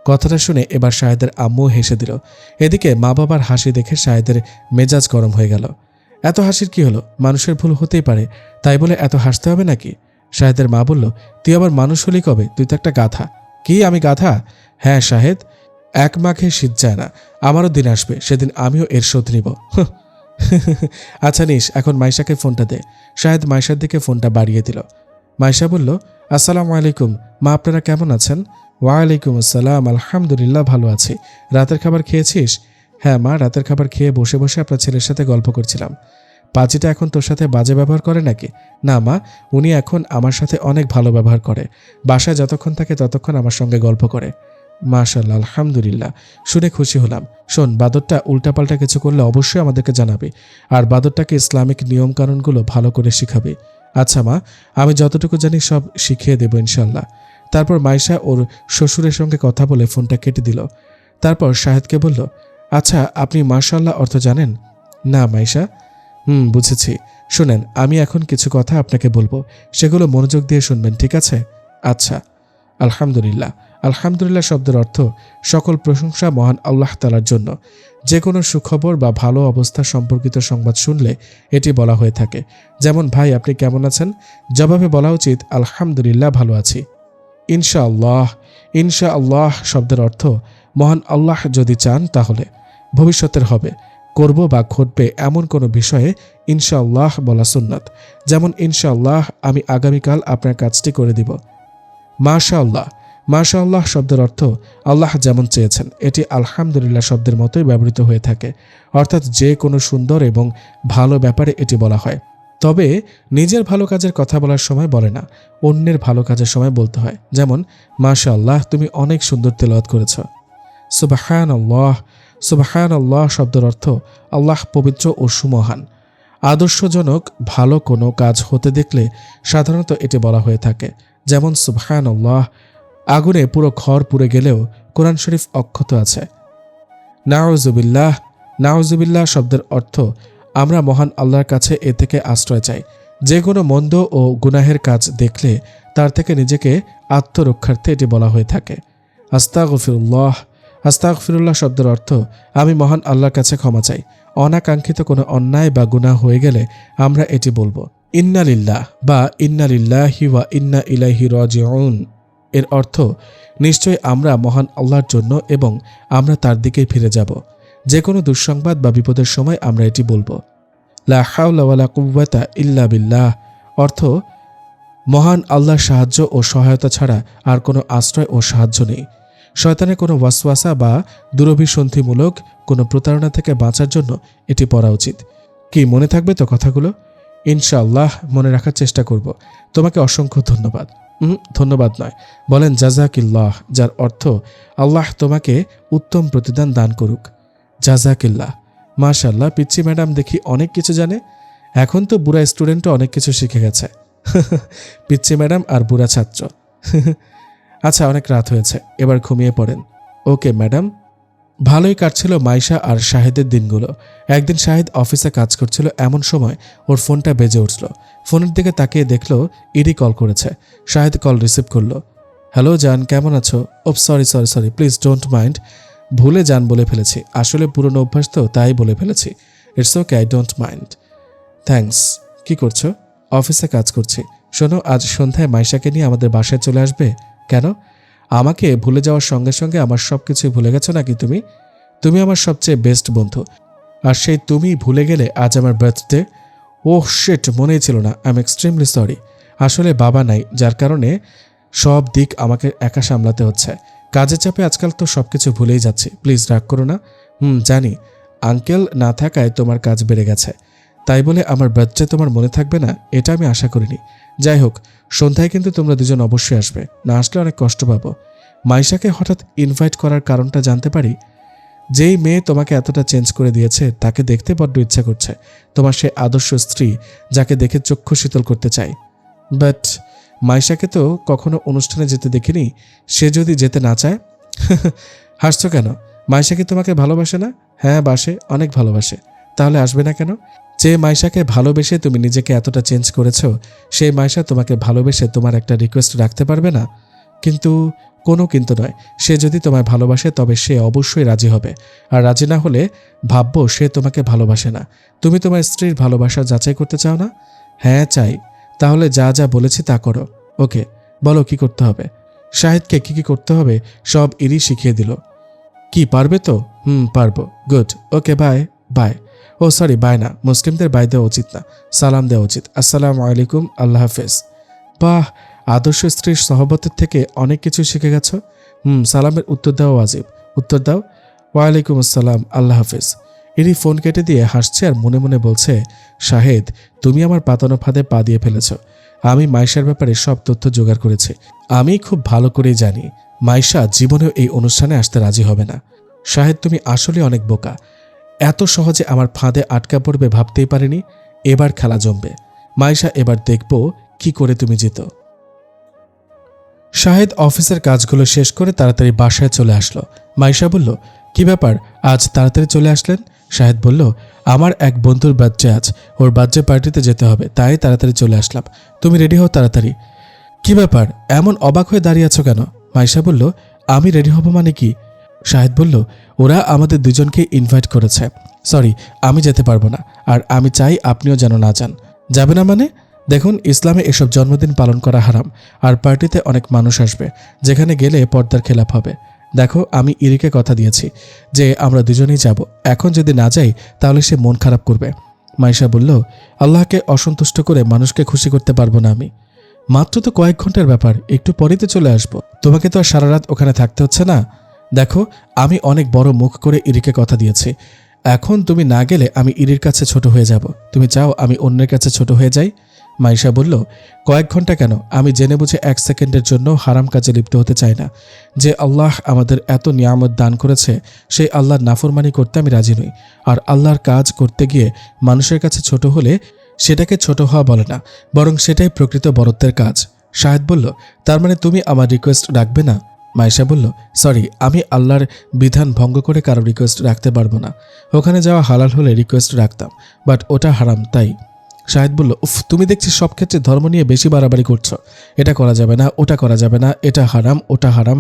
কথাটা শুনে এবার শাহেদের আম্মু হেসে দিল। এদিকে মা বাবার হাসি দেখে শাহেদের মেজাজ গরম হয়ে গেল। এত হাসির কি হলো? মানুষের ভুল হতেই পারে, তাই বলে এত হাসতে হবে নাকি? শাহেদের মা বলল, তুই আবার মানুষ হলি কবে? তুই তো একটা গাধা। কি আমি গাধা? হ্যাঁ শাহেদ, এক মাঘে শীত যায় না, আমারও দিন আসবে, সেদিন আমিও এর শোধ নিব। আচ্ছা নিস, এখন মাইশাকে ফোনটা দে। শাহেদ মাইশার দিকে ফোনটা বাড়িয়ে দিল। মাইশা বলল, আসসালামু আলাইকুম মা, আপনারা কেমন আছেন? ওয়ালাইকুম আসসালাম, আলহামদুলিল্লাহ ভালো আছি। রাতের খাবার খেয়েছিস? হ্যাঁ মা, রাতের খাবার খেয়ে বসে বসে আপনার ছেলের সাথে গল্প করছিলাম। পাজিটা এখন তোর সাথে বাজে ব্যবহার করে নাকি? না মা, উনি এখন আমার সাথে অনেক ভালো ব্যবহার করে। বাসায় যতক্ষণ থাকে ততক্ষণ আমার সঙ্গে গল্প করে। মাশাআল্লাহ, আলহামদুলিল্লাহ, শুনে খুশি হলাম। শোন, বাদরটা উল্টাপাল্টা কিছু করলে অবশ্যই আমাদেরকে জানাবে, আর বাদরটাকে ইসলামিক নিয়মকানুনগুলো ভালো করে শিখাবে। আচ্ছা মা, আমি যতটুকু জানি সব শিখিয়ে দেব ইনশাল্লাহ। তারপর মাইশা ওর শ্বশুরের সঙ্গে কথা বলে ফোনটা কেটে দিল। তারপর শাহেদকে বলল, আচ্ছা আপনি মাশাআল্লাহ অর্থ জানেন? না মাইশা। বুঝেছি। শুনেন, আমি এখন কিছু কথা আপনাকে বলবো, সেগুলো মনোযোগ দিয়ে শুনবেন, ঠিক আছে? আচ্ছা। আলহামদুলিল্লাহ। আলহামদুলিল্লাহ শব্দের অর্থ সকল প্রশংসা মহান আল্লাহ তাআলার জন্য। যে কোনো সুখবর বা ভালো অবস্থা সম্পর্কিত সংবাদ শুনলে এটি বলা হয়ে থাকে। যেমন, ভাই আপনি কেমন আছেন? জবাবে বলা উচিত, আলহামদুলিল্লাহ ভালো আছি। ইনশাআল্লাহ। ইনশাআল্লাহ শব্দের অর্থ মহান আল্লাহ যদি চান তাহলে। ভবিষ্যতের হবে, করব বা ঘটবে এমন কোনো বিষয়ে ইনশাআল্লাহ বলা সুন্নাত। যেমন, ইনশাআল্লাহ আমি আগামীকাল আপনার কাজটি করে দিব। মাশাআল্লাহ। মাশাআল্লাহ শব্দের অর্থ আল্লাহ যেমন চেয়েছেন। এটি আলহামদুলিল্লাহ শব্দের মতোই ব্যবহৃত হয়ে থাকে, অর্থাৎ যে কোনো সুন্দর এবং ভালো ব্যাপারে এটি বলা হয়। তবে নিজের ভালো কাজের কথা বলার সময় বলে না, অন্যের ভালো কাজের সময় বলতে হয়। যেমন, মাশাআল্লাহ তুমি অনেক সুন্দর তেলাওয়াত করেছ। সুবহানাল্লাহ। সুবহানাল্লাহ শব্দের অর্থ আল্লাহ পবিত্র ও সুমহান। আদর্শজনক ভালো কোনো কাজ হতে দেখলে সাধারণত এটি বলা হয়ে থাকে। যেমন, সুবহানাল্লাহ, আগুনে পুরো ঘর পুড়ে গেলেও কোরআন শরীফ অক্ষত আছে। নাউজুবিল্লাহ। নাউজুবিল্লাহ শব্দের অর্থ আমরা মহান আল্লাহর কাছে এ থেকে আশ্রয় চাই। যে কোনো মন্দ ও গুনাহের কাজ দেখলে তার থেকে নিজেকে আত্মরক্ষার্থে এটি বলা হয়ে থাকে। আস্তাগফিরুল্লাহ। আস্তাগফিরুল্লাহ শব্দের অর্থ আমি মহান আল্লাহর কাছে ক্ষমা চাই। অনাকাঙ্ক্ষিত কোনো অন্যায় বা গুনাহ হয়ে গেলে আমরা এটি বলবো ইন্না লিল্লাহ বা ইন্না লিল্লাহি ওয়া ইন্না ইলাইহি রাজিউন। এর অর্থ নিশ্চয়ই আমরা মহান আল্লাহর জন্য এবং আমরা তার দিকেই ফিরে যাব। যে কোনো দুঃসংবাদ বা বিপদের সময় আমরা এটি বলবো লা হাওলা ওয়ালা কুওয়াতা ইল্লা বিল্লাহ। অর্থ মহান আল্লাহর সাহায্য ও সহায়তা ছাড়া আর কোনো আশ্রয় ও সাহায্য নেই। শয়তানের কোনো ওয়াসওয়াসা বা দুরভিসন্ধিমূলক কোনো প্রতারণা থেকে বাঁচার জন্য এটি পড়া উচিত। কি মনে থাকবে তো কথাগুলো? ইনশাআল্লাহ মনে রাখার চেষ্টা করব। তোমাকে অসংখ্য ধন্যবাদ। ধন্যবাদ নয়, বলেন জাযাকিল্লাহ, যার অর্থ আল্লাহ তোমাকে উত্তম প্রতিদান দান করুক। জাযাকিল্লাহ। মাশাআল্লাহ, পিচ্চি ম্যাডাম দেখি অনেক কিছু জানে। এখন তো বুড়া স্টুডেন্টও অনেক কিছু শিখে গেছে। পিচ্চি ম্যাডাম আর বুড়া ছাত্র। আচ্ছা, অনেক রাত হয়েছে, এবার ঘুমিয়ে পড়েন। Okay madam. ভালোই কাটছিল মাইশা আর শাহেদের দিনগুলো। একদিন শাহেদ অফিসে কাজ করছিল, এমন সময় ওর ফোনটা বেজে উঠল। ফোনের দিকে তাকিয়ে দেখলো ইরি কল করেছে। শাহেদ কল রিসিভ করলো। হ্যালো জান, কেমন আছো? ওপ sorry sorry sorry, please don't mind. ভুলে জান বলে ফেলেছি, আসলে পুরনো অভ্যাস তো, তাই বলে ফেলেছি। It's okay, I don't mind. Thanks. কি করছো? অফিসে কাজ করছি। শোনো, আজ সন্ধ্যায় মাইশাকে নিয়ে আমাদের বাসায় চলে আসবে। কেন? আমাকে ভুলে যাওয়ার সঙ্গে সঙ্গে আমার সব কিছুই ভুলে গেছো নাকি তুমি? তুমি আমার সবচেয়ে বেস্ট বন্ধু, আর সেই তুমি ভুলে গেলে আজ আমার বার্থডে। ওহ শিট, মনেই ছিল না। I am extremely sorry. আসলে বাবা নাই, যার কারণে সব দিক আমাকে একা সামলাতে হচ্ছে। কাজের চাপে আজকাল তো সব কিছু ভুলেই যাচ্ছি। প্লিজ রাগ করো না। জানি আঙ্কেল না থাকায় তোমার কাজ বেড়ে গেছে, তাই বলে আমার বার্থডে তোমার মনে থাকবে না এটা আমি আশা করিনি। যাই হোক, সন্ধ্যায় কিন্তু তোমরা দুজন অবশ্যই আসবে, না আসলে অনেক কষ্ট পাবো। মাইশাকে হঠাৎ ইনভাইট করার কারণটা জানতে পারি? যেই মেয়ে তোমাকে এতটা চেঞ্জ করে দিয়েছে তাকে দেখতে বড্ড ইচ্ছা করছে, তোমার সে আদর্শ স্ত্রী যাকে দেখে চক্ষু শীতল করতে চাই। বাট মাইশাকে তো কখনো অনুষ্ঠানে যেতে দেখিনি, সে যদি যেতে না চায়? হাসছো কেন? মাইশা কি তোমাকে ভালোবাসে না? হ্যাঁ বাসে, অনেক ভালোবাসে। তাহলে আসবে না কেন? যে মাইশাকে ভালোবেসে তুমি নিজেকে এতটা চেঞ্জ করেছো, সেই মাইশা তোমাকে ভালোবেসে তোমার একটা রিকোয়েস্ট রাখতে পারবে না? কিন্তু কোনো কিন্তু নয়, সে যদি তোমায় ভালোবাসে তবে সে অবশ্যই রাজি হবে, আর রাজি না হলে ভাববো সে তোমাকে ভালোবাসে না। তুমি তোমার স্ত্রীর ভালোবাসা যাচাই করতে চাও না? হ্যাঁ চাই। তাহলে যা যা বলেছি তা করো। ওকে, বলো কি করতে হবে? শাহিদকে কি কি করতে হবে সব ইরি শিখিয়ে দিল। কি পারবে তো? পারবো। গুড। Okay, bye bye. ও সরি, বাই না, মুসলিমদের বাই দেওয়া উচিত না, সালাম দেওয়া উচিত। আসসালামু আলাইকুম, আল্লাহ হাফেজ। বাহ, আদর্শ স্ত্রীর সহবতের থেকে অনেক কিছু শিখে গেছো। সালামের উত্তর দাও ওয়াজিব। উত্তর দাও। ওয়ালাইকুম আসসালাম, আল্লাহ হাফেজ। ইরি ফোন কেটে দিয়ে হাসছে আর মনে মনে বলছে, শাহেদ তুমি আমার পাতানো ফাঁদে পা দিয়ে ফেলেছ। আমি মাইশার ব্যাপারে সব তথ্য জোগাড় করেছি। আমি খুব ভালো করেই জানি মাইশা জীবনেও এই অনুষ্ঠানে আসতে রাজি হবে না। শাহেদ তুমি আসলে অনেক বোকা, এত সহজে আমার ফাঁদে আটকা পড়বে ভাবতেই পারিনি। এবার খেলা জমবে মাইশা, এবার দেখব কি করে তুমি জিতো। শাহেদ অফিসের কাজগুলো শেষ করে তাড়াতাড়ি বাসায় চলে আসলো। মাইশা বলল, কি ব্যাপার আজ তাড়াতাড়ি চলে আসলেন? শাহেদ বলল, আমার এক বন্ধুর বার্থডে আজ, ওর বার্থডে পার্টিতে যেতে হবে, তাই তাড়াতাড়ি চলে আসলাম। তুমি রেডি হও তাড়াতাড়ি। কি ব্যাপার, এমন অবাক হয়ে দাঁড়িয়ে আছো কেন? মাইশা বলল, আমি রেডি হব মানে কি? শাহেদ বলল, ওরা আমাদের দুজনকে ইনভাইট করেছে। সরি, আমি যেতে পারবো না, আর আমি চাই আপনিও যেন না যান। যাবে না মানে? দেখুন, ইসলামে এসব জন্মদিন পালন করা হারাম, আর পার্টিতে অনেক মানুষ আসবে, যেখানে গেলে পর্দার খেলাপ হবে। দেখো, আমি ইরিকে কথা দিয়েছি যে আমরা দুজনেই যাব, এখন যদি না যাই তাহলে সে মন খারাপ করবে। মাইশা বলল, আল্লাহকে অসন্তুষ্ট করে মানুষকে খুশি করতে পারবো না আমি। মাত্র তো কয়েক ঘন্টার ব্যাপার, একটু পরেই তো চলে আসবো। তোমাকে তো আর সারা রাত ওখানে থাকতে হচ্ছে না। দেখো, আমি অনেক বড় মুখ করে ইরিকে কথা দিয়েছি, এখন তুমি না গেলে আমি ইরির কাছে ছোট হয়ে যাব। তুমি চাও আমি অন্যের কাছে ছোট হয়ে যাই? মাইশা বলল, কয়েক ঘন্টা কেন, আমি জেনে বুঝে এক সেকেন্ডের জন্য হারাম কাজে লিপ্ত হতে চাই না। যে আল্লাহ আমাদের এত নিয়ামত দান করেছে, সেই আল্লাহর নাফরমানি করতে আমি রাজি নই। আর আল্লাহর কাজ করতে গিয়ে মানুষের কাছে ছোট হলে সেটাকে ছোট হওয়া বলে না, বরং সেটাই প্রকৃত বরত্বের কাজ। শাহেদ বলল, তার মানে তুমি আমার রিকোয়েস্ট রাখবে না? মাইশা বলল, সরি, আমি আল্লাহর বিধান ভঙ্গ করে কারো রিকোয়েস্ট রাখতে পারবো না। ওখানে যাওয়া হালাল হলে রিকোয়েস্ট রাখতাম, বাট ওটা হারাম, তাই। শাহেদ বলল, উফ, তুমি দেখছি সব ক্ষেত্রে ধর্ম নিয়ে বেশি বাড়াবাড়ি করছো। এটা করা যাবে না, ওটা করা যাবে না, এটা হারাম, ওটা হারাম।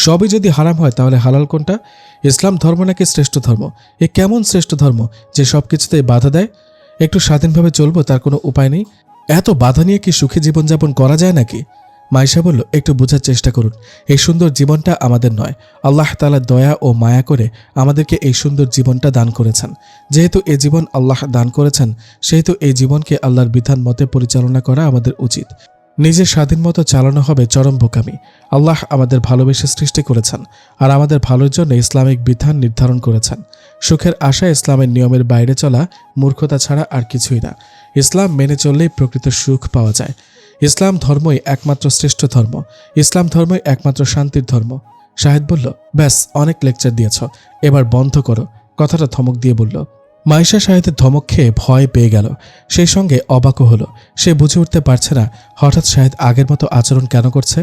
সবই যদি হারাম হয় তাহলে হালাল কোনটা? ইসলাম ধর্ম নাকি শ্রেষ্ঠ ধর্ম? এ কেমন শ্রেষ্ঠ ধর্ম যে সব কিছুতেই বাধা দেয়? একটু স্বাধীনভাবে চলবো তার কোনো উপায় নেই? এত বাধা নিয়ে কি সুখী জীবনযাপন করা যায় নাকি? মাইশা বলল, একটু বোঝার চেষ্টা করুন, এই সুন্দর জীবনটা আমাদের নয়। আল্লাহ তাআলা দয়া ও মায়া করে আমাদেরকে এই সুন্দর জীবনটা দান করেছেন। যেহেতু এই জীবন আল্লাহ দান করেছেন, সেহেতু এই জীবনকে আল্লাহর বিধান মতে পরিচালনা করা আমাদের উচিত। নিজের স্বাধীন মতো চালানো হবে চরম বোকামি। আল্লাহ আমাদের ভালোবেসে সৃষ্টি করেছেন, আর আমাদের ভালোর জন্য ইসলামিক বিধান নির্ধারণ করেছেন। সুখের আশায় ইসলামের নিয়মের বাইরে চলা মূর্খতা ছাড়া আর কিছুই না। ইসলাম মেনে চললেই প্রকৃত সুখ পাওয়া যায়। ইসলাম ধর্মই একমাত্র শ্রেষ্ঠ ধর্ম। ইসলাম ধর্মই একমাত্র শান্তির ধর্ম। শাহেদ বলল, ব্যাস, অনেক লেকচার দিয়েছ, এবার বন্ধ করো। কথাটা ধমক দিয়ে বলল। মাইশা শাহেদের ধমক খেয়ে ভয় পেয়ে গেল, সেই সঙ্গে অবাকও হলো। সে বুঝে উঠতে পারছে না হঠাৎ শাহেদ আগের মতো আচরণ কেন করছে।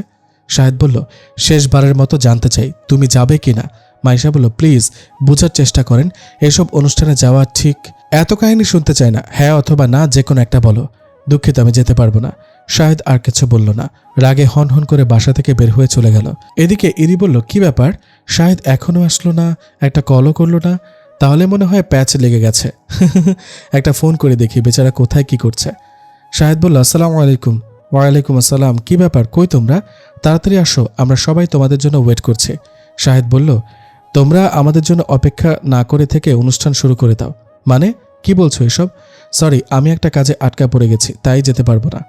শাহেদ বলল, শেষবারের মতো জানতে চাই, তুমি যাবে কি না? মাইশা বলল, প্লিজ বোঝার চেষ্টা করেন, এসব অনুষ্ঠানে যাওয়া ঠিক। এত কাহিনী শুনতে চাই না, হ্যাঁ অথবা না, যে কোনো একটা বলো। দুঃখিত, আমি যেতে পারবো না। শাহেদ আর কিছু বলল না, রাগে হন হন করে বাসা থেকে বের হয়ে চলে গেল। এদিকে ইরি বলল, কি ব্যাপার, শাহেদ এখনো আসলো না, একটা কলও করলো না? তাহলে মনে হয় প্যাচ লেগে গেছে। একটা ফোন করে দেখি বেচারা কোথায় কি করছে। শাহেদ বলল, আসসালামু আলাইকুম। ওয়ালাইকুম আসসালাম। কি ব্যাপার, কই তোমরা? তাড়াতাড়ি আসো, আমরা সবাই তোমাদের জন্য ওয়েট করছি। শাহেদ বলল, তোমরা আমাদের জন্য অপেক্ষা না করে থেকে অনুষ্ঠান শুরু করে দাও। মানে কি বলছো এসব? সরি, আমি একটা কাজে আটকা পড়ে গেছি, তাই যেতে পারবো না।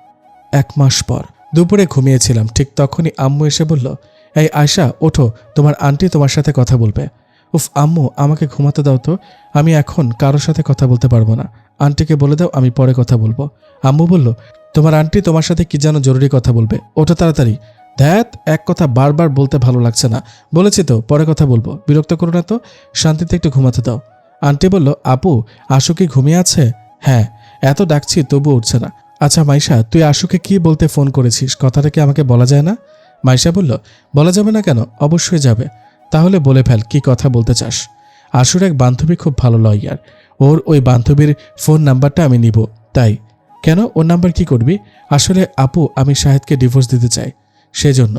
1 মাস পর দুপুরে ঘুমিয়েছিলাম, ঠিক তখনই আম্মু এসে বলল, এই আয়শা, ওঠো, তোমার আন্টি তোমার সাথে কথা বলবে। উফ আম্মু, আমাকে ঘুমাতে দাও তো, আমি এখন কারোর সাথে কথা বলতে পারবো না। আন্টিকে বলে দাও আমি পরে কথা বলবো। আম্মু বলল, তোমার আন্টি তোমার সাথে কি যেন জরুরি কথা বলবে, ওঠো তাড়াতাড়ি। ধ্যাত, এক কথা বারবার বলতে ভালো লাগছে না, বলেছি তো পরে কথা বলবো, বিরক্ত করো না তো, শান্তিতে একটু ঘুমাতে দাও। আন্টি বলল, আপু, আশু কি ঘুমিয়ে আছে? হ্যাঁ, এত ডাকছি তবু উঠছে না। আচ্ছা মাইশা, তুই আশুকে কি বলতে ফোন করেছিস, কথাটা কি আমাকে বলা যায় না? মাইশা বলল, বলা যাবে না কেন, অবশ্যই যাবে। তাহলে বলে ফেল, কি কথা বলতে চাস? আশুর এক বান্ধবী খুব ভালো লয়ার, ওর ওই বান্ধবীর ফোন নাম্বারটা আমি নিব। তাই? কেন, ওর নাম্বার কি করবি? আসলে আপু, আমি শাহেদকে ডিভোর্স দিতে চাই, সেজন্য।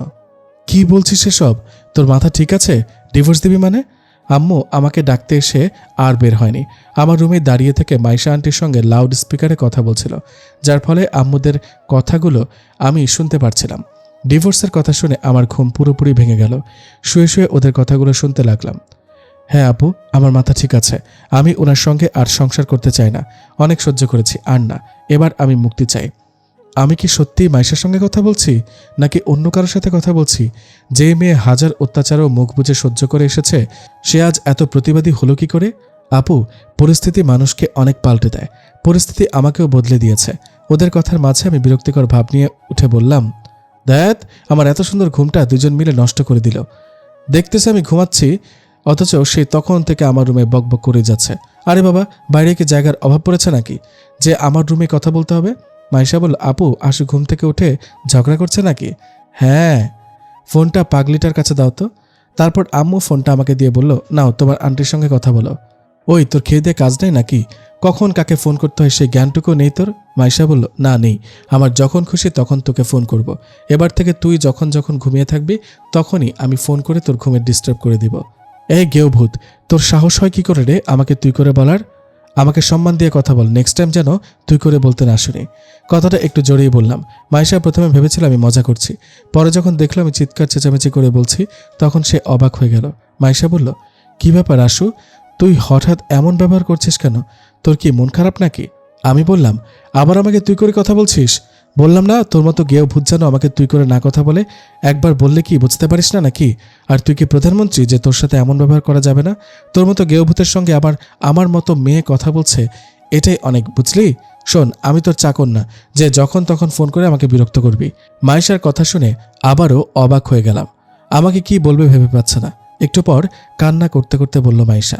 কি বলছিস এসব? তোর মাথা ঠিক আছে? ডিভোর্স দিবি মানে? আম্মু আমাকে ডাকতে এসে আর বের হয়নি। আমার রুমে দাঁড়িয়ে থেকে মাইশা আন্টির সঙ্গে লাউড স্পিকারে কথা বলছিল, যার ফলে আম্মুদের কথাগুলো আমি শুনতে পারছিলাম। ডিভোর্সের কথা শুনে আমার ঘুম পুরোপুরি ভেঙে গেল। শুয়ে শুয়ে ওদের কথাগুলো শুনতে লাগলাম। হ্যাঁ আপু, আমার মাথা ঠিক আছে, আমি ওনার সঙ্গে আর সংসার করতে চাই না। অনেক সহ্য করেছি, আর না, এবার আমি মুক্তি চাই। আমি কি সত্যিই মাইশার সঙ্গে কথা বলছি, নাকি অন্য কারোর সাথে কথা বলছি? যে মেয়ে হাজার অত্যাচারও মুখ বুজে সহ্য করে এসেছে, সে আজ এত প্রতিবাদী হলো কি করে? আপু, পরিস্থিতি মানুষকে অনেক পাল্টে দেয়। পরিস্থিতি আমাকেও বদলে দিয়েছে। ওদের কথার মাঝে আমি বিরক্তিকর ভাব নিয়ে উঠে বললাম, দ্যাত, আমার এত সুন্দর ঘুমটা দুজন মিলে নষ্ট করে দিল। দেখতেছে আমি ঘুমাচ্ছি, অথচ সে তখন থেকে আমার রুমে বকবক করে যাচ্ছে। আরে বাবা, বাইরে কি জায়গার অভাব পড়েছে নাকি যে আমার রুমে কথা বলতে হবে? মাইশা বলল, আপু, আশু ঘুম থেকে উঠে ঝগড়া করছে নাকি? হ্যাঁ। ফোনটা পাগলিটার কাছে দাও তো। তারপর আম্মু ফোনটা আমাকে দিয়ে বলল, নাও, তোমার আন্টির সঙ্গে কথা বলো। ওই, তোর খেয়ে দিয়ে কাজ নেই নাকি? কখন কাকে ফোন করতে হয় সেই জ্ঞানটুকু নেই তোর? মাইশা বলল, না নেই, আমার যখন খুশি তখন তোকে ফোন করব। এবার থেকে তুই যখন যখন ঘুমিয়ে থাকবি তখনই আমি ফোন করে তোর ঘুমের ডিস্টার্ব করে দিব। এই গেঁয়ো ভূত, তোর সাহস হয় কি করে রে আমাকে তুই করে বলার? আমাকে সম্মান দিয়ে কথা বল, নেক্সট টাইম যেন তুই করে বলতে না শুনি। কথাটা একটু জোরেই বললাম। মাইশা প্রথমে ভেবেছিল আমি মজা করছি, পরে যখন দেখলো আমি চিৎকার চেঁচামেচি করে বলছি তখন সে অবাক হয়ে গেল। মাইশা বলল, কি ব্যাপার আশু, তুই হঠাৎ এমন ব্যবহার করছিস কেন? তোর কি মন খারাপ নাকি? আমি বললাম, আবার আমাকে তুই করে কথা বলছিস? বললাম না তোর মতো গেঁয়ো ভূত যেন আমাকে তুই করে না কথা বলে? একবার বললে কি বুঝতে পারিস না নাকি? আর তুই কি প্রধানমন্ত্রী যে তোর সাথে এমন ব্যবহার করা যাবে না? তোর মতো গেঁয়ো ভূতের সঙ্গে আবার আমার মতো মেয়ে কথা বলছে, এটাই অনেক, বুঝলি? শোন, আমি তোর চাকর না যে যখন তখন ফোন করে আমাকে বিরক্ত করবি। মাইশার কথা শুনে আবারও অবাক হয়ে গেলাম। আমাকে কি বলবে ভেবে পাচ্ছে না। একটু পর কান্না করতে করতে বলল মাইশা,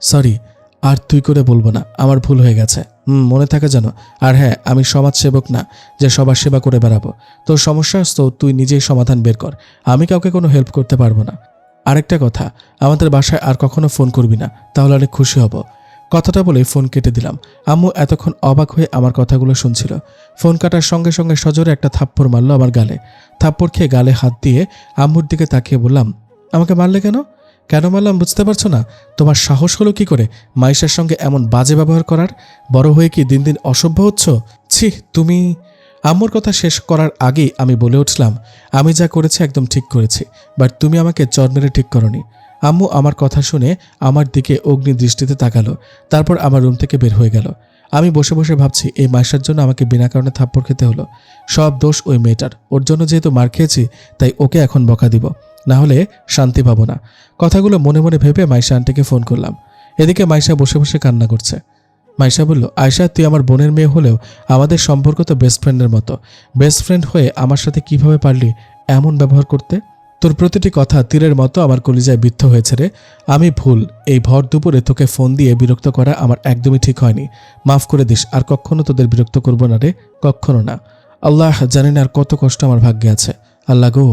সরি, আর তুই করে বলবো না, আমার ভুল হয়ে গেছে। মনে থাকে যেন। আর হ্যাঁ, আমি সমাজসেবক না যে সবার সেবা করে বেড়াবো। তোর সমস্যা তো তুই নিজেই সমাধান বের কর, আমি কাউকে কোনো হেল্প করতে পারবো না। আরেকটা কথা, আমাদের বাসায় আর কখনো ফোন করবি না, তাহলে অনেক খুশি হব। কথাটা বলে ফোন কেটে দিলাম। আম্মু এতক্ষণ অবাক হয়ে আমার কথাগুলো শুনছিল। ফোন কাটার সঙ্গে সঙ্গে সজোরে একটা থাপ্পড় মারল আমার গালে। থাপ্পড় খেয়ে গালে হাত দিয়ে আম্মুর দিকে তাকিয়ে বললাম, আমাকে মারলে কেন? কেন মারলাম বুঝতে পারছো না? তোমার সাহস হলো কি করে মাইশার সঙ্গে এমন বাজে ব্যবহার করার? বড় হয়ে কি দিন দিন অসভ্য হচ্ছ? ছি তুমি। আম্মুর কথা শেষ করার আগেই আমি বলে উঠলাম, আমি যা করেছি একদম ঠিক করেছি, বাট তুমি আমাকে চর মেরে ঠিক করনি। আম্মু আমার কথা শুনে আমার দিকে অগ্নি দৃষ্টিতে তাকালো, তারপর আমার রুম থেকে বের হয়ে গেল। আমি বসে বসে ভাবছি, এই মাইশার জন্য আমাকে বিনা কারণে থাপ্পড় খেতে হলো। সব দোষ ওই মেয়েটার। ওর জন্য যেহেতু মার খেয়েছি, তাই ওকে এখন বকা দিব, না হলে শান্তি পাবো না। কথাগুলো মনে মনে ভেবে মাইশা আন্টিকে ফোন করলাম। এদিকে মাইশা বসে বসে কান্না করছে। মাইশা বলল, আয়শা, তুই আমার বোনের মেয়ে হলেও আমাদের সম্পর্ক তো বেস্ট ফ্রেন্ডের মতো। বেস্ট ফ্রেন্ড হয়ে আমার সাথে কিভাবে পারলি এমন ব্যবহার করতে? তোর প্রতিটি কথা তীরের মতো আমার কলিজায় বিদ্ধ হয়েছে রে। আমি ভুল। এই ভর দুপুরে তোকে ফোন দিয়ে বিরক্ত করা আমার একদমই ঠিক হয়নি। মাফ করে দিস। আর কখনো তোদের বিরক্ত করবো না রে, কখনো না। আল্লাহ, জানি না আর কত কষ্ট আমার ভাগ্যে আছে। আল্লাহ গো,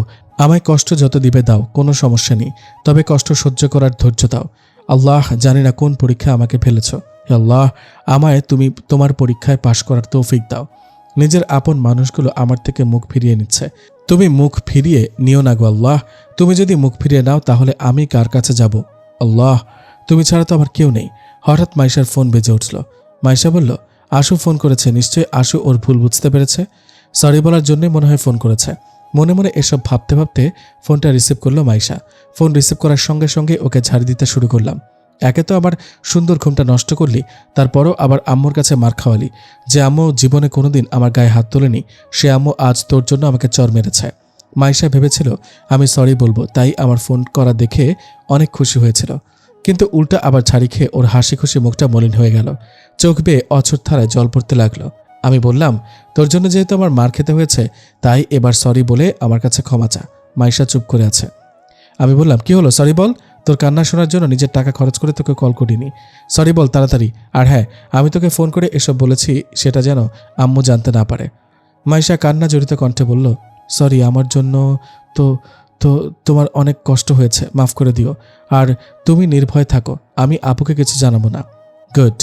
আমায় কষ্ট যত দিবে দাও, কোনো সমস্যা নেই, তবে কষ্ট সহ্য করার ধৈর্য দাও। আল্লাহ, জানি না কোন পরীক্ষা আমাকে ফেলেছ। হে আল্লাহ, আমায় তুমি তোমার পরীক্ষায় পাশ করার তৌফিক দাও। নিজের আপন মানুষগুলো আমার থেকে মুখ ফিরিয়ে নিচ্ছে। তুমি মুখ ফিরিয়ে নিও না গো আল্লাহ। তুমি যদি মুখ ফিরিয়ে নাও তাহলে আমি কার কাছে যাব? আল্লাহ, তুমি ছাড়া তো আমার কেউ নেই। হঠাৎ মাইশার ফোন বেজে উঠল। মাইশা বলল, আশু ফোন করেছে, নিশ্চয়ই আশু ওর ভুল বুঝতে পেরেছে। সরি বলার জন্যই মনে হয় ফোন করেছে। মনে মনে এসব ভাবতে ভাবতে ফোনটা রিসিভ করলো মাইশা। ফোন রিসিভ করার সঙ্গে সঙ্গে ওকে ঝাড়ি দিতে শুরু করলাম। একে তো আবার সুন্দর ঘুমটা নষ্ট করলি, তারপরও আবার আম্মুর কাছে মার খাওয়ালি। যে আম্মু জীবনে কোনোদিন আমার গায়ে হাত তোলেনি, সে আম্মু আজ তোর জন্য আমাকে চর মেরেছে। মাইশা ভেবেছিল আমি সরি বলবো, তাই আমার ফোন করা দেখে অনেক খুশি হয়েছিল। কিন্তু উল্টা আবার ছাড়ি খেয়ে ওর হাসি খুশি মুখটা মলিন হয়ে গেল। চোখ বেয়ে অঝোর ধারায় জল পড়তে লাগলো। আমি বললাম, তোর জন্য যেহেতু আমার মার খেতে হয়েছে, তাই এবার সরি বলে আমার কাছে ক্ষমা চা। মাইশা চুপ করে আছে। আমি বললাম, কি হলো, সরি বল। তোর কান্না শোনার জন্য নিজের টাকা খরচ করে তোকে কল করিনি। সরি বল তাড়াতাড়ি। আর হ্যাঁ, আমি তোকে ফোন করে এসব বলেছি, সেটা যেন আম্মু জানতে না পারে। মাইশা কান্না জড়িত কণ্ঠে বলল, সরি, আমার জন্য তো তো তোমার অনেক কষ্ট হয়েছে, মাফ করে দিও। আর তুমি নির্ভয় থাকো, আমি আপুকে কিছু জানাবো না। গুড।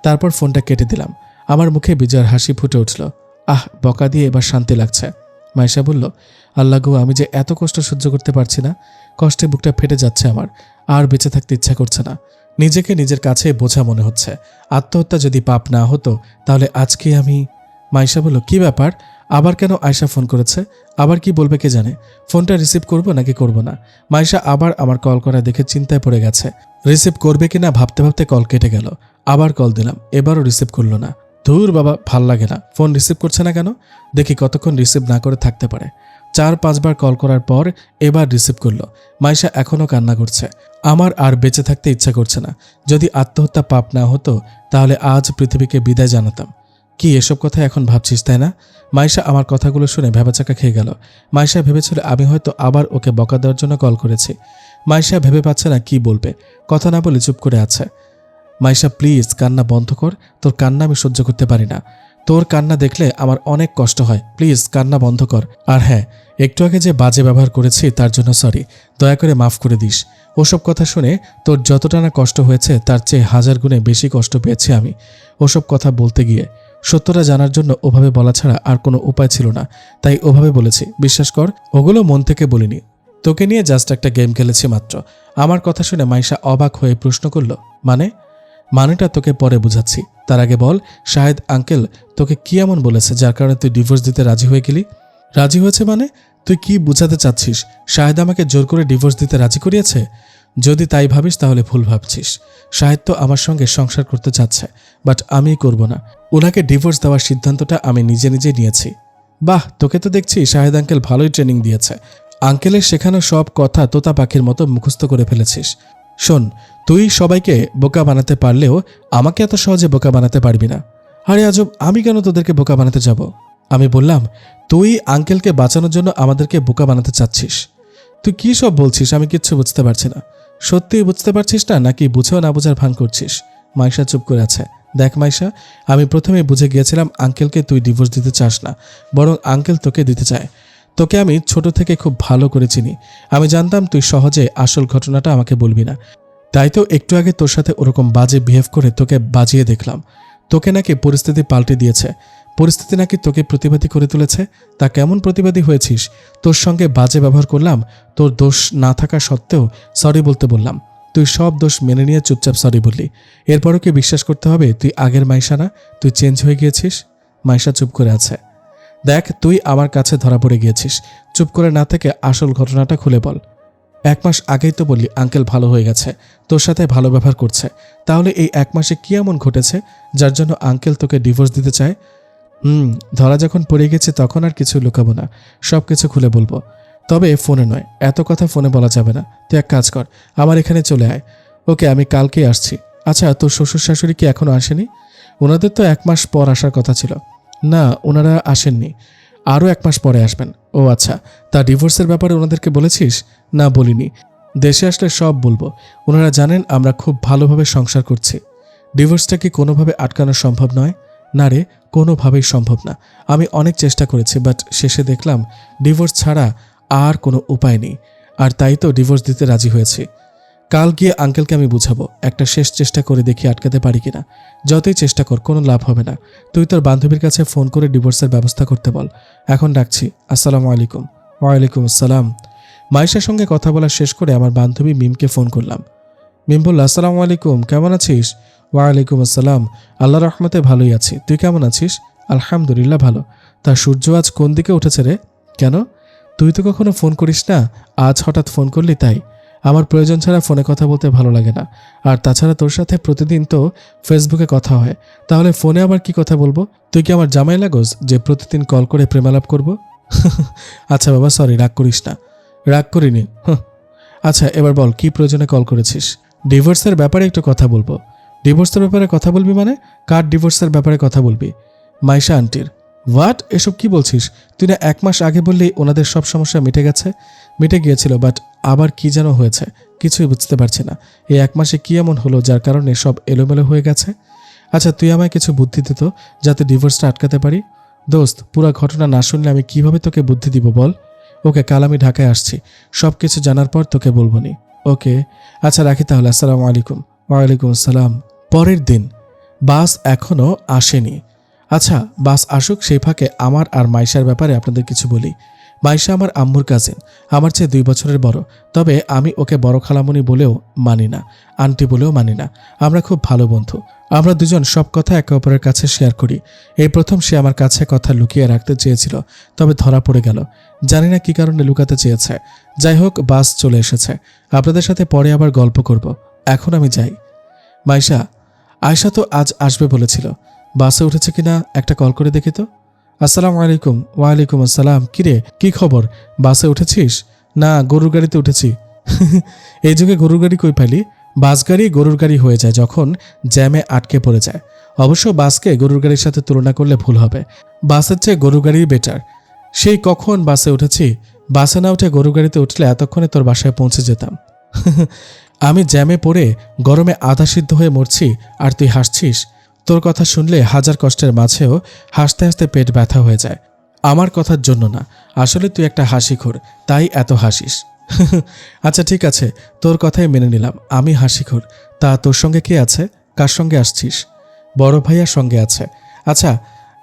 তারপর ফোনটা কেটে দিলাম। আমার মুখে বিজয়ের হাসি ফুটে উঠল। বকা দিয়ে এবার শান্তি লাগছে। মাইশা বলল, আল্লাহ গো, আমি যে এত কষ্ট সহ্য করতে পারছি না। কষ্টে বুকটা ফেটে যাচ্ছে আমার। আর বেঁচে থাকতে ইচ্ছা করছে না। নিজেকে নিজের কাছে বোঝা মনে হচ্ছে। আত্মহত্যা যদি পাপ না হতো তাহলে আজকে আমি। মাইশা বলল, কি ব্যাপার? আবার কেন আয়শা ফোন করেছে? আবার কি বলবে কে জানে। ফোনটা রিসিভ করব নাকি করব না? মাইশা আবার আমার কল করা দেখে চিন্তায় পড়ে গেছে। রিসিভ করবে কিনা ভাবতে ভাবতে কল কেটে গেল। আবার কল দিলাম, এবারও রিসিভ করলো না। ধুর বাবা, ভাল লাগে না। ফোন রিসিভ করছে না কেন? দেখি কতক্ষণ রিসিভ না করে থাকতে পারে। 4-5 বার কল করার পর এবার রিসিভ করলো। মাইশা এখনও কান্না করছে। আমার আর বেঁচে থাকতে ইচ্ছা করছে না। যদি আত্মহত্যা পাপ না হতো তাহলে আজ পৃথিবীকে বিদায় জানাতাম। কি এসব কথা এখন ভাবছিস, তাই না? মাইশা আমার কথাগুলো শুনে ভেবাচাকা খেয়ে গেল। মাইশা ভেবেছিল আমি হয়তো আবার ওকে বকা দেওয়ার জন্য কল করেছি। মাইশা ভেবে পাচ্ছে না কি বলবে, কথা না বলে চুপ করে আছে। মাইশা প্লিজ কান্না বন্ধ কর। তোর কান্না আমি সহ্য করতে পারি না। তোর কান্না দেখলে আমার অনেক কষ্ট হয়। প্লিজ কান্না বন্ধ কর। আর হ্যাঁ, একটু আগে যে বাজে ব্যবহার করেছি তার জন্য সরি। দয়া করে মাফ করে দিস। ওসব কথা শুনে তোর যতটা না কষ্ট হয়েছে তার চেয়ে 1000 গুণে বেশি কষ্ট পেয়েছি আমি ওসব কথা বলতে গিয়ে। সত্যটা জানার জন্য ওভাবে বলা ছাড়া আর কোনো উপায় ছিল না, তাই ওভাবে বলেছি। বিশ্বাস কর, ওগুলো মন থেকে বলিনি। তোকে নিয়ে জাস্ট একটা গেম খেলেছি মাত্র। আমার কথা শুনে মাইশা অবাক হয়ে প্রশ্ন করল, মানেটা তোকে পরে বুঝাচ্ছি। তার আগে বল, শাহেদ আঙ্কেল তোকে কি এমন বলেছে যার কারণে তুই ডিভোর্স দিতে রাজি হয়ে গেলি? রাজি হয়েছে মানে? তুই কি বুঝাতে চাচ্ছিস? শাহেদ আমাকে জোর করে ডিভোর্স দিতে রাজি করিয়েছে? যদি তাই ভাবিস তাহলে ভুল ভাবছিস। শাহেদ তো আমার সঙ্গে সংসার করতে চাচ্ছে, বাট আমি করব না। ওনাকে ডিভোর্স দেওয়ার সিদ্ধান্তটা আমি নিজে নিজে নিয়েছি। বাহ, তোকে তো দেখছি শাহেদ আঙ্কেল ভালোই ট্রেনিং দিয়েছে। আঙ্কেলের শেখানো সব কথা তোতা পাখির মতো মুখস্থ করে ফেলেছিস। শোন, তুই সবাইকে বোকা বানাতে পারলেও আমাকে এত সহজে বোকা বানাতে পারবি না। আরে আজব, আমি কেন তোদেরকে বোকা বানাতে যাব? আমি বললাম, তুই আঙ্কেলকে বাঁচানোর জন্য আমাদেরকে বোকা বানাতে চাচ্ছিস। তুই কি সব বলছিস? আমি কিচ্ছু বুঝতে পারছি না। সত্যিই বুঝতে পারছিস না নাকি বুঝেও না বোঝার ভান করছিস? মাইশা চুপ করে আছে। দেখ মাইশা, আমি প্রথমে বুঝে গিয়েছিলাম আঙ্কেলকে তুই ডিভোর্স দিতে চাস না, বরং আঙ্কেল তোকে দিতে চায়। তোকে আমি ছোট থেকে খুব ভালো করে চিনি। আমি জানতাম তুই সহজে আসল ঘটনাটা আমাকে বলবি না। তাই তো একটু আগে তোর সাথে ওরকম বাজে বিহেভ করে তোকে বাজিয়ে দেখলাম। তোকে নাকি পরিস্থিতি পাল্টে দিয়েছে, পরিস্থিতি নাকি তোকে প্রতিবাদী করে তুলেছে। তা কেমন প্রতিবাদী হয়েছিস? তোর সঙ্গে বাজে ব্যবহার করলাম, তোর দোষ না থাকা সত্ত্বেও সরি বলতে বললাম, তুই সব দোষ মেনে নিয়ে চুপচাপ সরি বললি। এরপরও কি বিশ্বাস করতে হবে তুই আগের মাইশা না, তুই চেঞ্জ হয়ে গিয়েছিস? মাইশা চুপ করে আছে। দেখ, তুই আমার কাছে ধরা পড়ে গিয়েছিস। চুপ করে না থেকে আসল ঘটনাটা খুলে বল। 1 মাস আগেই তো বললি আঙ্কেল ভালো হয়ে গেছে, তোর সাথে ভালো ব্যবহার করছে। তাহলে এই 1 মাসে কি এমন ঘটেছে যার জন্য আঙ্কেল তোকে ডিভোর্স দিতে চায়? ধরা যখন পড়ে গেছে তখন আর কিছু লুকাবো না, সব কিছু খুলে বলবো। তবে ফোনে নয়, এত কথা ফোনে বলা যাবে না। তুই এক কাজ কর, আমার এখানে চলে আয়। ওকে, আমি কালকেই আসছি। আচ্ছা, তোর শ্বশুর শাশুড়ি কি এখনো আসেনি? ওনাদের তো 1 মাস পর আসার কথা ছিল। না, ওনারা আসেননি, আরও 1 মাস পরে আসবেন। ও আচ্ছা, তা ডিভোর্সের ব্যাপারে ওনাদেরকে বলেছিস? না, বলিনি। দেশে আসলে সব বলবো। ওনারা জানেন আমরা খুব ভালোভাবে সংসার করছি। ডিভোর্সটা কি কোনোভাবে আটকানো সম্ভব নয়? না রে, কোনোভাবেই সম্ভব না। আমি অনেক চেষ্টা করেছি, বাট শেষে দেখলাম ডিভোর্স ছাড়া আর কোনো উপায় নেই। আর তাই তো ডিভোর্স দিতে রাজি হয়েছি। কাল গিয়ে আঙ্কেলকে আমি বুঝাবো, একটা শেষ চেষ্টা করে দেখি আটকাতে পারি কিনা। যতই চেষ্টা কর, কোনো লাভ হবে না। তুই তোর বান্ধবীর কাছে ফোন করে ডিভোর্সের ব্যবস্থা করতে বল। এখন রাখছি। আসসালামু আলাইকুম। ওয়ালাইকুম আসসালাম। মাইশার সঙ্গে কথা বলা শেষ করে আমার বান্ধবী মিমকে ফোন করলাম। মিম বলল, আসসালামু আলাইকুম, কেমন আছিস? ওয়ালাইকুম আসসালাম, আল্লাহর রহমতে ভালোই আছি। তুই কেমন আছিস? আলহামদুলিল্লাহ ভালো। তা সূর্য আজ কোন দিকে উঠেছে রে? কেন? তুই তো কখনো ফোন করিস না, আজ হঠাৎ ফোন করলি তাই। আমার প্রয়োজন ছাড়া ফোনে কথা বলতে ভালো লাগে না। আর তাছাড়া তোর সাথে প্রতিদিন তো ফেসবুকে কথা হয়, তাহলে ফোনে আবার কি কথা বলবো? তুই কি আমার জামাই লাগোস যে প্রতিদিন কল করে প্রেমালাপ করব? আচ্ছা বাবা, সরি, রাগ করিস না। রাগ করিনি। আচ্ছা, এবার বল কি প্রয়োজনে কল করেছিস? ডিভোর্সের ব্যাপারে একটু কথা বলবো। ডিভোর্সের ব্যাপারে কথা বলবি মানে? কার ডিভোর্সের ব্যাপারে কথা বলবি? মাইশা আন্টির। হোয়াট? এসব কি বলছিস? তুই না 1 মাস আগে বললি ওনাদের সব সমস্যা মিটে গেছে। মিটে গিয়েছিল, বাট আবার কি যেন হয়েছে, কিছুই বুঝতে পারছি না। এই 1 মাসে কি এমন হলো যার কারণে সব এলোমেলো হয়ে গেছে? আচ্ছা, তুই আমায় কিছু বুদ্ধি দিত যাতে ডিভোর্সটা আটকাতে পারি। দোস্ত, পুরো ঘটনা না শুনলে আমি কিভাবে তোকে বুদ্ধি দিব বল? ওকে, কাল আমি ঢাকায় আসছি, সব কিছু জানার পর তোকে বলবো নি। ওকে, আচ্ছা রাখি তাহলে। আসসালামু আলাইকুম। ওয়ালাইকুম আসসালাম। পরের দিন বাস এখনও আসেনি। আচ্ছা, বাস আসুক, সেই ফাঁকে আমার আর মাইশার ব্যাপারে আপনাদের কিছু বলি। মাইশা আমার আম্মুর কাজিন, আমার চেয়ে 2 বছরের বড়। তবে আমি ওকে বড় খালামণি বলেও মানি না, আন্টি বলেও মানি না। আমরা খুব ভালো বন্ধু। আমরা দুজন সব কথা একে অপরের কাছে শেয়ার করি। এই প্রথম সে আমার কাছে কথা লুকিয়ে রাখতে চেয়েছিল, তবে ধরা পড়ে গেল। জানি না কি কারণে লুকাতে চেয়েছে। যাই হোক, বাস চলে এসেছে। আপনাদের সাথে পরে আবার গল্প করব। এখন আমি যাই। মাইশা, আয়শা তো আজ আসবে বলেছিল, বাসে উঠেছে কিনা একটা কল করে দেখি তো। আসসালামু আলাইকুম। ওয়ালাইকুম আসসালাম। কিরে, কি খবর? বাসে উঠেছিস? না, গরুর গাড়িতে উঠেছি। এই যুগে গরুর গাড়ি কই পাইলি? বাস গাড়ি গরুর গাড়ি হয়ে যায় যখন জ্যামে আটকে পড়ে যায়। অবশ্য বাসকে গরুর গাড়ির সাথে তুলনা করলে ভুল হবে। বাসের চেয়ে গরুর গাড়ি বেটার। সেই কখন বাসে উঠেছি। বাসে না উঠে গরুর গাড়িতে উঠলে এতক্ষণে তোর বাসায় পৌঁছে যেতাম। আমি জ্যামে পড়ে গরমে আধা সিদ্ধ হয়ে মরছি, আর তুই হাসছিস। তোর কথা শুনলে হাজার কষ্টের মাঝেও হাসতে হাসতে পেট ব্যথা হয়ে যায়। আমার কথার জন্য না, আসলে তুই একটা হাসিখোর, তাই এত হাসিস। আচ্ছা ঠিক আছে, তোর কথাই মেনে নিলাম, আমি হাসিখোর। তা তোর সঙ্গে কে আছে? কার সঙ্গে আসছিস? বড় ভাইয়ার সঙ্গে আছে। আচ্ছা,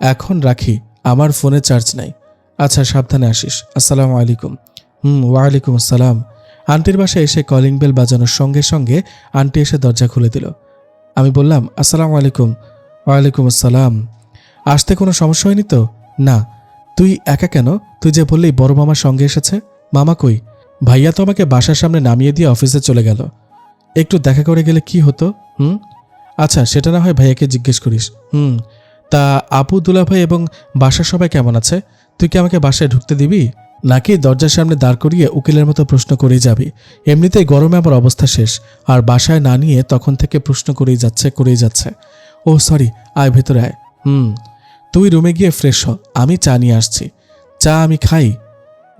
এখন রাখি, আমার ফোনে চার্জ নাই। আচ্ছা, সাবধানে আসিস। আসসালামু আলাইকুম। ওয়ালাইকুম আসসালাম। আন্টির বাসায় এসে কলিং বেল বাজানোর সঙ্গে সঙ্গে আন্টি এসে দরজা খুলে দিল। আমি বললাম, আসসালামু আলাইকুম। ওয়ালাইকুম আসসালাম। আসতে কোনো সমস্যা হয়নি তো? না। তুই একা কেন? তুই যে বললি বড় মামার সঙ্গে এসেছে। মামা কই? ভাইয়া তো আমাকে বাসার সামনে নামিয়ে দিয়ে অফিসে চলে গেল। একটু দেখা করে গেলে কি হতো? আচ্ছা, সেটা না হয় ভাইয়াকে জিজ্ঞেস করিস। তা আপু, দুলাভাই এবং বাসার সবাই কেমন আছে? তুই কি আমাকে বাসায় ঢুকতে দিবি, নাকি দরজার সামনে দাঁড় করিয়ে উকিলের মতো প্রশ্ন করেই যাবি? এমনিতেই গরমে আমার অবস্থা শেষ, আর বাসায় না নিয়ে তখন থেকে প্রশ্ন করেই যাচ্ছে। ও সরি, আয় ভেতরে আয়। তুই রুমে গিয়ে ফ্রেশ হ, আমি চা নিয়ে আসছি। চা আমি খাই?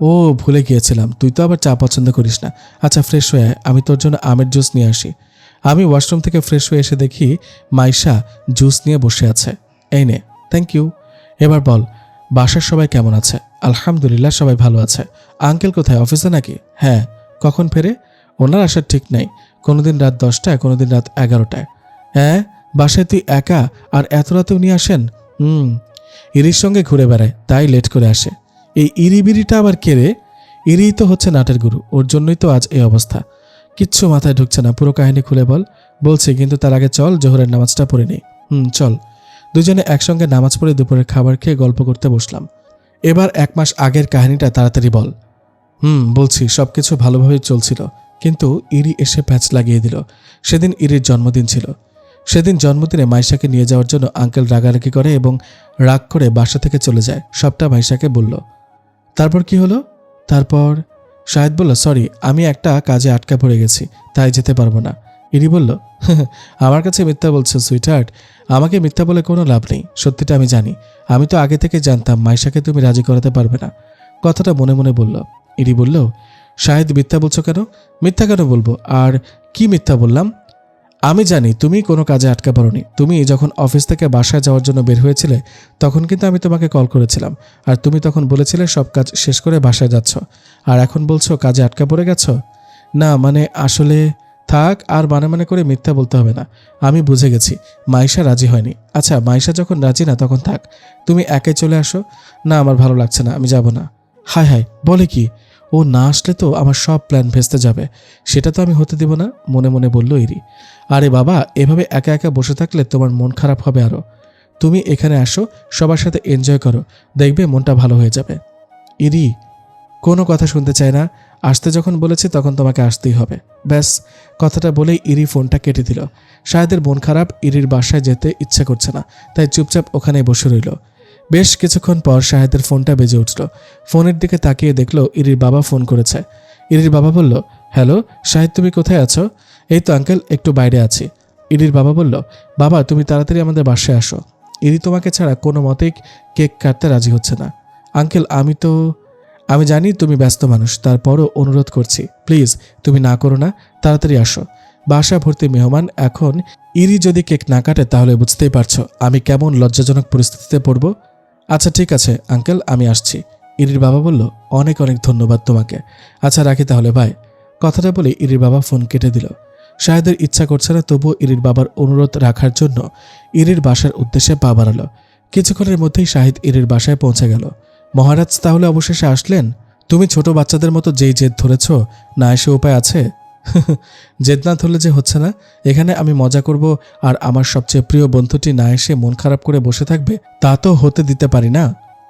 ও, ভুলে গিয়েছিলাম, তুই তো আবার চা পছন্দ করিস না। আচ্ছা, ফ্রেশ হয়ে আয়, আমি তোর জন্য আমের জুস নিয়ে আসি। আমি ওয়াশরুম থেকে ফ্রেশ হয়ে এসে দেখি মাইশা জুস নিয়ে বসে আছে। এই নে। Thank you. এবার বল, বাসার সবাই কেমন আছে? আলহামদুলিল্লাহ, সবাই ভালো আছে। আঙ্কেল কোথায়, অফিসে নাকি? হ্যাঁ। কখন ফেরে? ওনার আসার ঠিক নাই, কোনোদিন রাত 10টায়, কোনোদিন রাত 11টায়। হ্যাঁ, বাসায় তুই একা আর এত রাতে উনি আসেন? ইরির সঙ্গে ঘুরে বেড়ায়, তাই লেট করে আসে। এই ইরিবিরিটা আবার কে রে? ইরিই তো হচ্ছে নাটের গুরু, ওর জন্যই তো আজ এই অবস্থা। কিচ্ছু মাথায় ঢুকছে না, পুরো কাহিনী খুলে বল। বলছি, কিন্তু তার আগে চল জোহরের নামাজটা পড়ে নেই। চল। দুজনে একসঙ্গে নামাজ পড়ে দুপুরের খাবার খেয়ে গল্প করতে বসলাম। এবার 1 মাস আগের কাহিনীটা তাড়াতাড়ি বল। বলছি, সবকিছু ভালোভাবেই চলছিল, কিন্তু ইরি এসে প্যাচ লাগিয়ে দিল। সেদিন ইরির জন্মদিন ছিল। সেদিন জন্মদিনে মাইশাকে নিয়ে যাওয়ার জন্য আঙ্কেল রাগারাগি করে এবং রাগ করে বাসা থেকে চলে যায়। সবটা মাইশাকে বলল। তারপর কি হলো? তারপর শাহেদ বলল, সরি, আমি একটা কাজে আটকা পড়ে গেছি, তাই যেতে পারবো না। ইরি বলল, আমার কাছে মিথ্যা বলছো সুইটহার্ট? আমাকে মিথ্যা বলে কোনো লাভ নেই, সত্যিটা আমি জানি। আমি তো আগে থেকে জানতাম মাইশাকে তুমি রাজি করাতে পারবে না। কথাটা মনে মনে বলল। ইরি বলল, শাহেদ, মিথ্যা বলছো কেন? মিথ্যা কেন বলবো? আর কি মিথ্যা বললাম? আমি জানি তুমি কোনো কাজে আটকা পড়োনি। তুমি যখন অফিস থেকে বাসায় যাওয়ার জন্য বের হয়েছিলে, তখন কিন্তু আমি তোমাকে কল করেছিলাম, আর তুমি তখন বলেছিলে সব কাজ শেষ করে বাসায় যাচ্ছ, আর এখন বলছো কাজে আটকা পড়ে গেছো। না মানে আসলে থাক, আর মানে করে মিথ্যা বলতে হবে না। আমি বুঝে গেছি মাইশা রাজি হয়নি। আচ্ছা, মাইশা যখন রাজি না তখন থাক, তুমি একাই চলে আসো। না, আমার ভালো লাগছে না, আমি যাব না। হায় হায়, বলে কি? ও না আসলে তো আমার সব প্ল্যান ভেস্তে যাবে, সেটা তো আমি হতে দেব না, মনে মনে বলল ইরি। আরে বাবা, এভাবে একা একা বসে থাকলে তোমার মন খারাপ হবে আরো। তুমি এখানে আসো, সবার সাথে এনজয় করো, দেখবে মনটা ভালো হয়ে যাবে। ইরি কোনো কথা শুনতে চায় না। আসতে যখন বলেছে তখন তোমাকে আসতেই হবে, ব্যাস। কথাটা বলেই ইরি ফোনটা কেটে দিল। শাহেদের মন খারাপ, ইরির বাসায় যেতে ইচ্ছা করছে না, তাই চুপচাপ ওখানেই বসে রইল। বেশ কিছুক্ষণ পর শাহেদের ফোনটা বেজে উঠল। ফোনের দিকে তাকিয়ে দেখলো ইরির বাবা ফোন করেছে। ইরির বাবা বলল, হ্যালো শাহেদ, তুমি কোথায় আছো? এই তো আঙ্কেল, একটু বাইরে আছি। ইরির বাবা বলল, বাবা তুমি তাড়াতাড়ি আমাদের বাসায় আসো। ইরি তোমাকে ছাড়া কোনো মতেই কেক কাটতে রাজি হচ্ছে না। আঙ্কেল, আমি জানি তুমি ব্যস্ত মানুষ, তারপরও অনুরোধ করছি, প্লিজ তুমি না করো না, তাড়াতাড়ি আসো। বাসা ভর্তি মেহমান, এখন ইরি যদি কেক না কাটে তাহলে বুঝতেই পারছো আমি কেমন লজ্জাজনক পরিস্থিতিতে পড়ব। আচ্ছা ঠিক আছে আঙ্কেল, আমি আসছি। ইরির বাবা বলল, অনেক অনেক ধন্যবাদ তোমাকে। আচ্ছা রাখি তাহলে, ভাই। কথাটা বলে ইরির বাবা ফোন কেটে দিল। শাহেদের ইচ্ছা করছে না, তবুও ইরির বাবার অনুরোধ রাখার জন্য ইরির বাসার উদ্দেশ্যে পা বাড়ালো। কিছুক্ষণের মধ্যেই শাহিদ ইরির বাসায় পৌঁছে গেল। মহারাজ তাহলে অবশেষে আসলেন? তুমি ছোট বাচ্চাদের মতো যেই জেদ ধরেছ, না এসে উপায় আছে? জেদ না ধরলে যে হচ্ছে না। এখানে আমি মজা করব আর আমার সবচেয়ে প্রিয় বন্ধুটি না এসে মন খারাপ করে বসে থাকবে, তা তো হতে দিতে পারি না।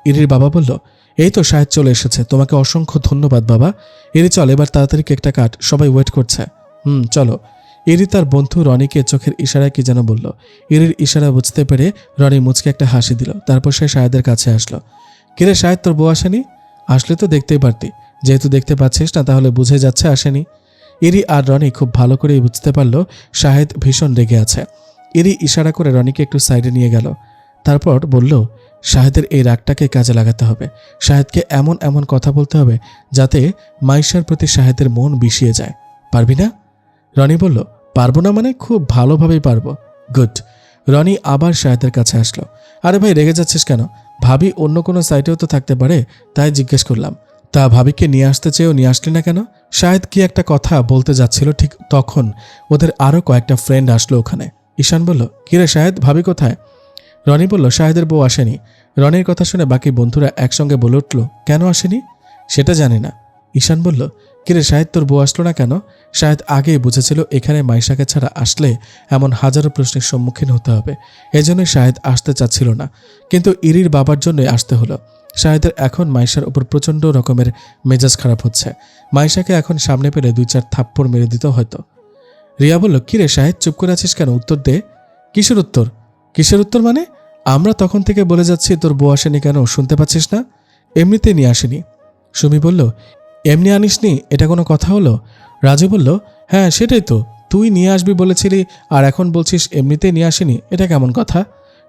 ইরির বাবা বলল, এই তো শাহেদ চলে এসেছে, তোমাকে অসংখ্য ধন্যবাদ বাবা। ইরি চল, এবার তাড়াতাড়ি কেকটা কাট, সবাই ওয়েট করছে। চলো। ইরি তার বন্ধু রনিকে চোখের ইশারায় কি যেন বলল। ইরির ইশারা বুঝতে পেরে রনি মুচকে একটা হাসি দিল। তারপর সে শাহেদের কাছে আসলো। কিরে শাহেদ, তোর বউ আসেনি? আসলে তো দেখতেই পারতি, যেহেতু দেখতে পাচ্ছিস না তাহলে বুঝে যাচ্ছে আসেনি। ইরি আর রনি খুব ভালো করেই বুঝতে পারল শাহেদ ভীষণ রেগে আছে। ইরি ইশারা করে রনিকে একটু সাইডে নিয়ে গেল। তারপর বলল, শাহেদের এই রাগটাকে কাজে লাগাতে হবে। শাহেদকে এমন এমন কথা বলতে হবে যাতে মাইশার প্রতি শাহেদের মন বিষিয়ে যায়। পারবি না? রনি বলল, পারবো না মানে? খুব ভালোভাবেই পারবো। গুড। রনি আবার শাহেদের কাছে আসলো। আরে ভাই, রেগে যাচ্ছিস কেন? ভাবি অন্য কোনো সাইটেও তো থাকতে পারে, তাই জিজ্ঞেস করলাম। তা ভাবিকে নিয়ে আসতে চেয়েও নিয়ে আসলি না কেন? শাহেদ কি একটা কথা বলতে যাচ্ছিল, ঠিক তখন ওদের আরও কয়েকটা ফ্রেন্ড আসলো ওখানে। ঈশান বলল, কিরে শাহেদ, ভাবি কোথায়? রনি বলল, শাহেদের বউ আসেনি। রনির কথা শুনে বাকি বন্ধুরা একসঙ্গে বলে উঠল, কেন আসেনি? সেটা জানি না। ঈশান বলল, কিরে শাহেদ, তোর বউ আসলো না কেন? শাহেদ আগেই বুঝেছিল এখানে মাইশাকে ছাড়া আসলে এমন হাজারো প্রশ্নের সম্মুখীন হতে হবে, এজন্যই শাহেদ আসতে চাচ্ছিল না। কিন্তু ইরির বাবার জন্যই আসতে হলো। শাহেদের এখন মাইশার উপর প্রচণ্ড রকমের মেজাজ খারাপ হচ্ছে। মাইশাকে এখন সামনে পেলে 2-4 থাপ্পড় মেরে দিত হয়তো। রিয়া বলল, কিরে শাহেদ, চুপ করে আছিস কেন? উত্তর দে। কিসের উত্তর? কিসের উত্তর মানে? আমরা তখন থেকে বলে যাচ্ছি তোর বউ আসেনি কেন, শুনতে পাচ্ছিস না? এমনিতে নিয়ে আসেনি। সুমি বলল, এমনি আনিসনি, এটা কোনো কথা হলো? রাজু বলল, হ্যাঁ সেটাই তো, তুই নিয়ে আসবি বলেছিলি আর এখন বলছিস এমনিতেই নিয়ে আসেনি, এটা কেমন কথা?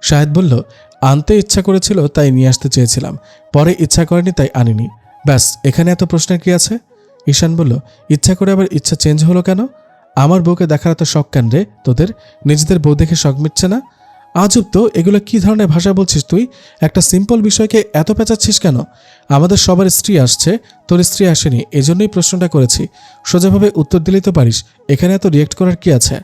শাহেদ বলল, আনতে ইচ্ছা করেছিল তাই নিয়ে আসতে চেয়েছিলাম, পরে ইচ্ছা করেনি তাই আনিনি, ব্যাস। এখানে এত প্রশ্নের কি আছে? ঈশান বলল, ইচ্ছা করে আবার ইচ্ছা চেঞ্জ হলো কেন? আমার বউকে দেখার এত শখ কেন রে তোদের? নিজেদের বউ দেখে শখ মিটছে না? আজব তো, এগুলো কি ধরনের ভাষা বলছিস তুই? একটা সিম্পল বিষয়কে এত পেঁচাচ্ছিস কেন? আমাদের সবার স্ত্রী আসছে, তোর স্ত্রী আসেনি, এজন্যই প্রশ্নটা করেছি। সোজাভাবে উত্তর দিলেই তো পারিস, এখানে এত রিয়েক্ট করার কি আছে?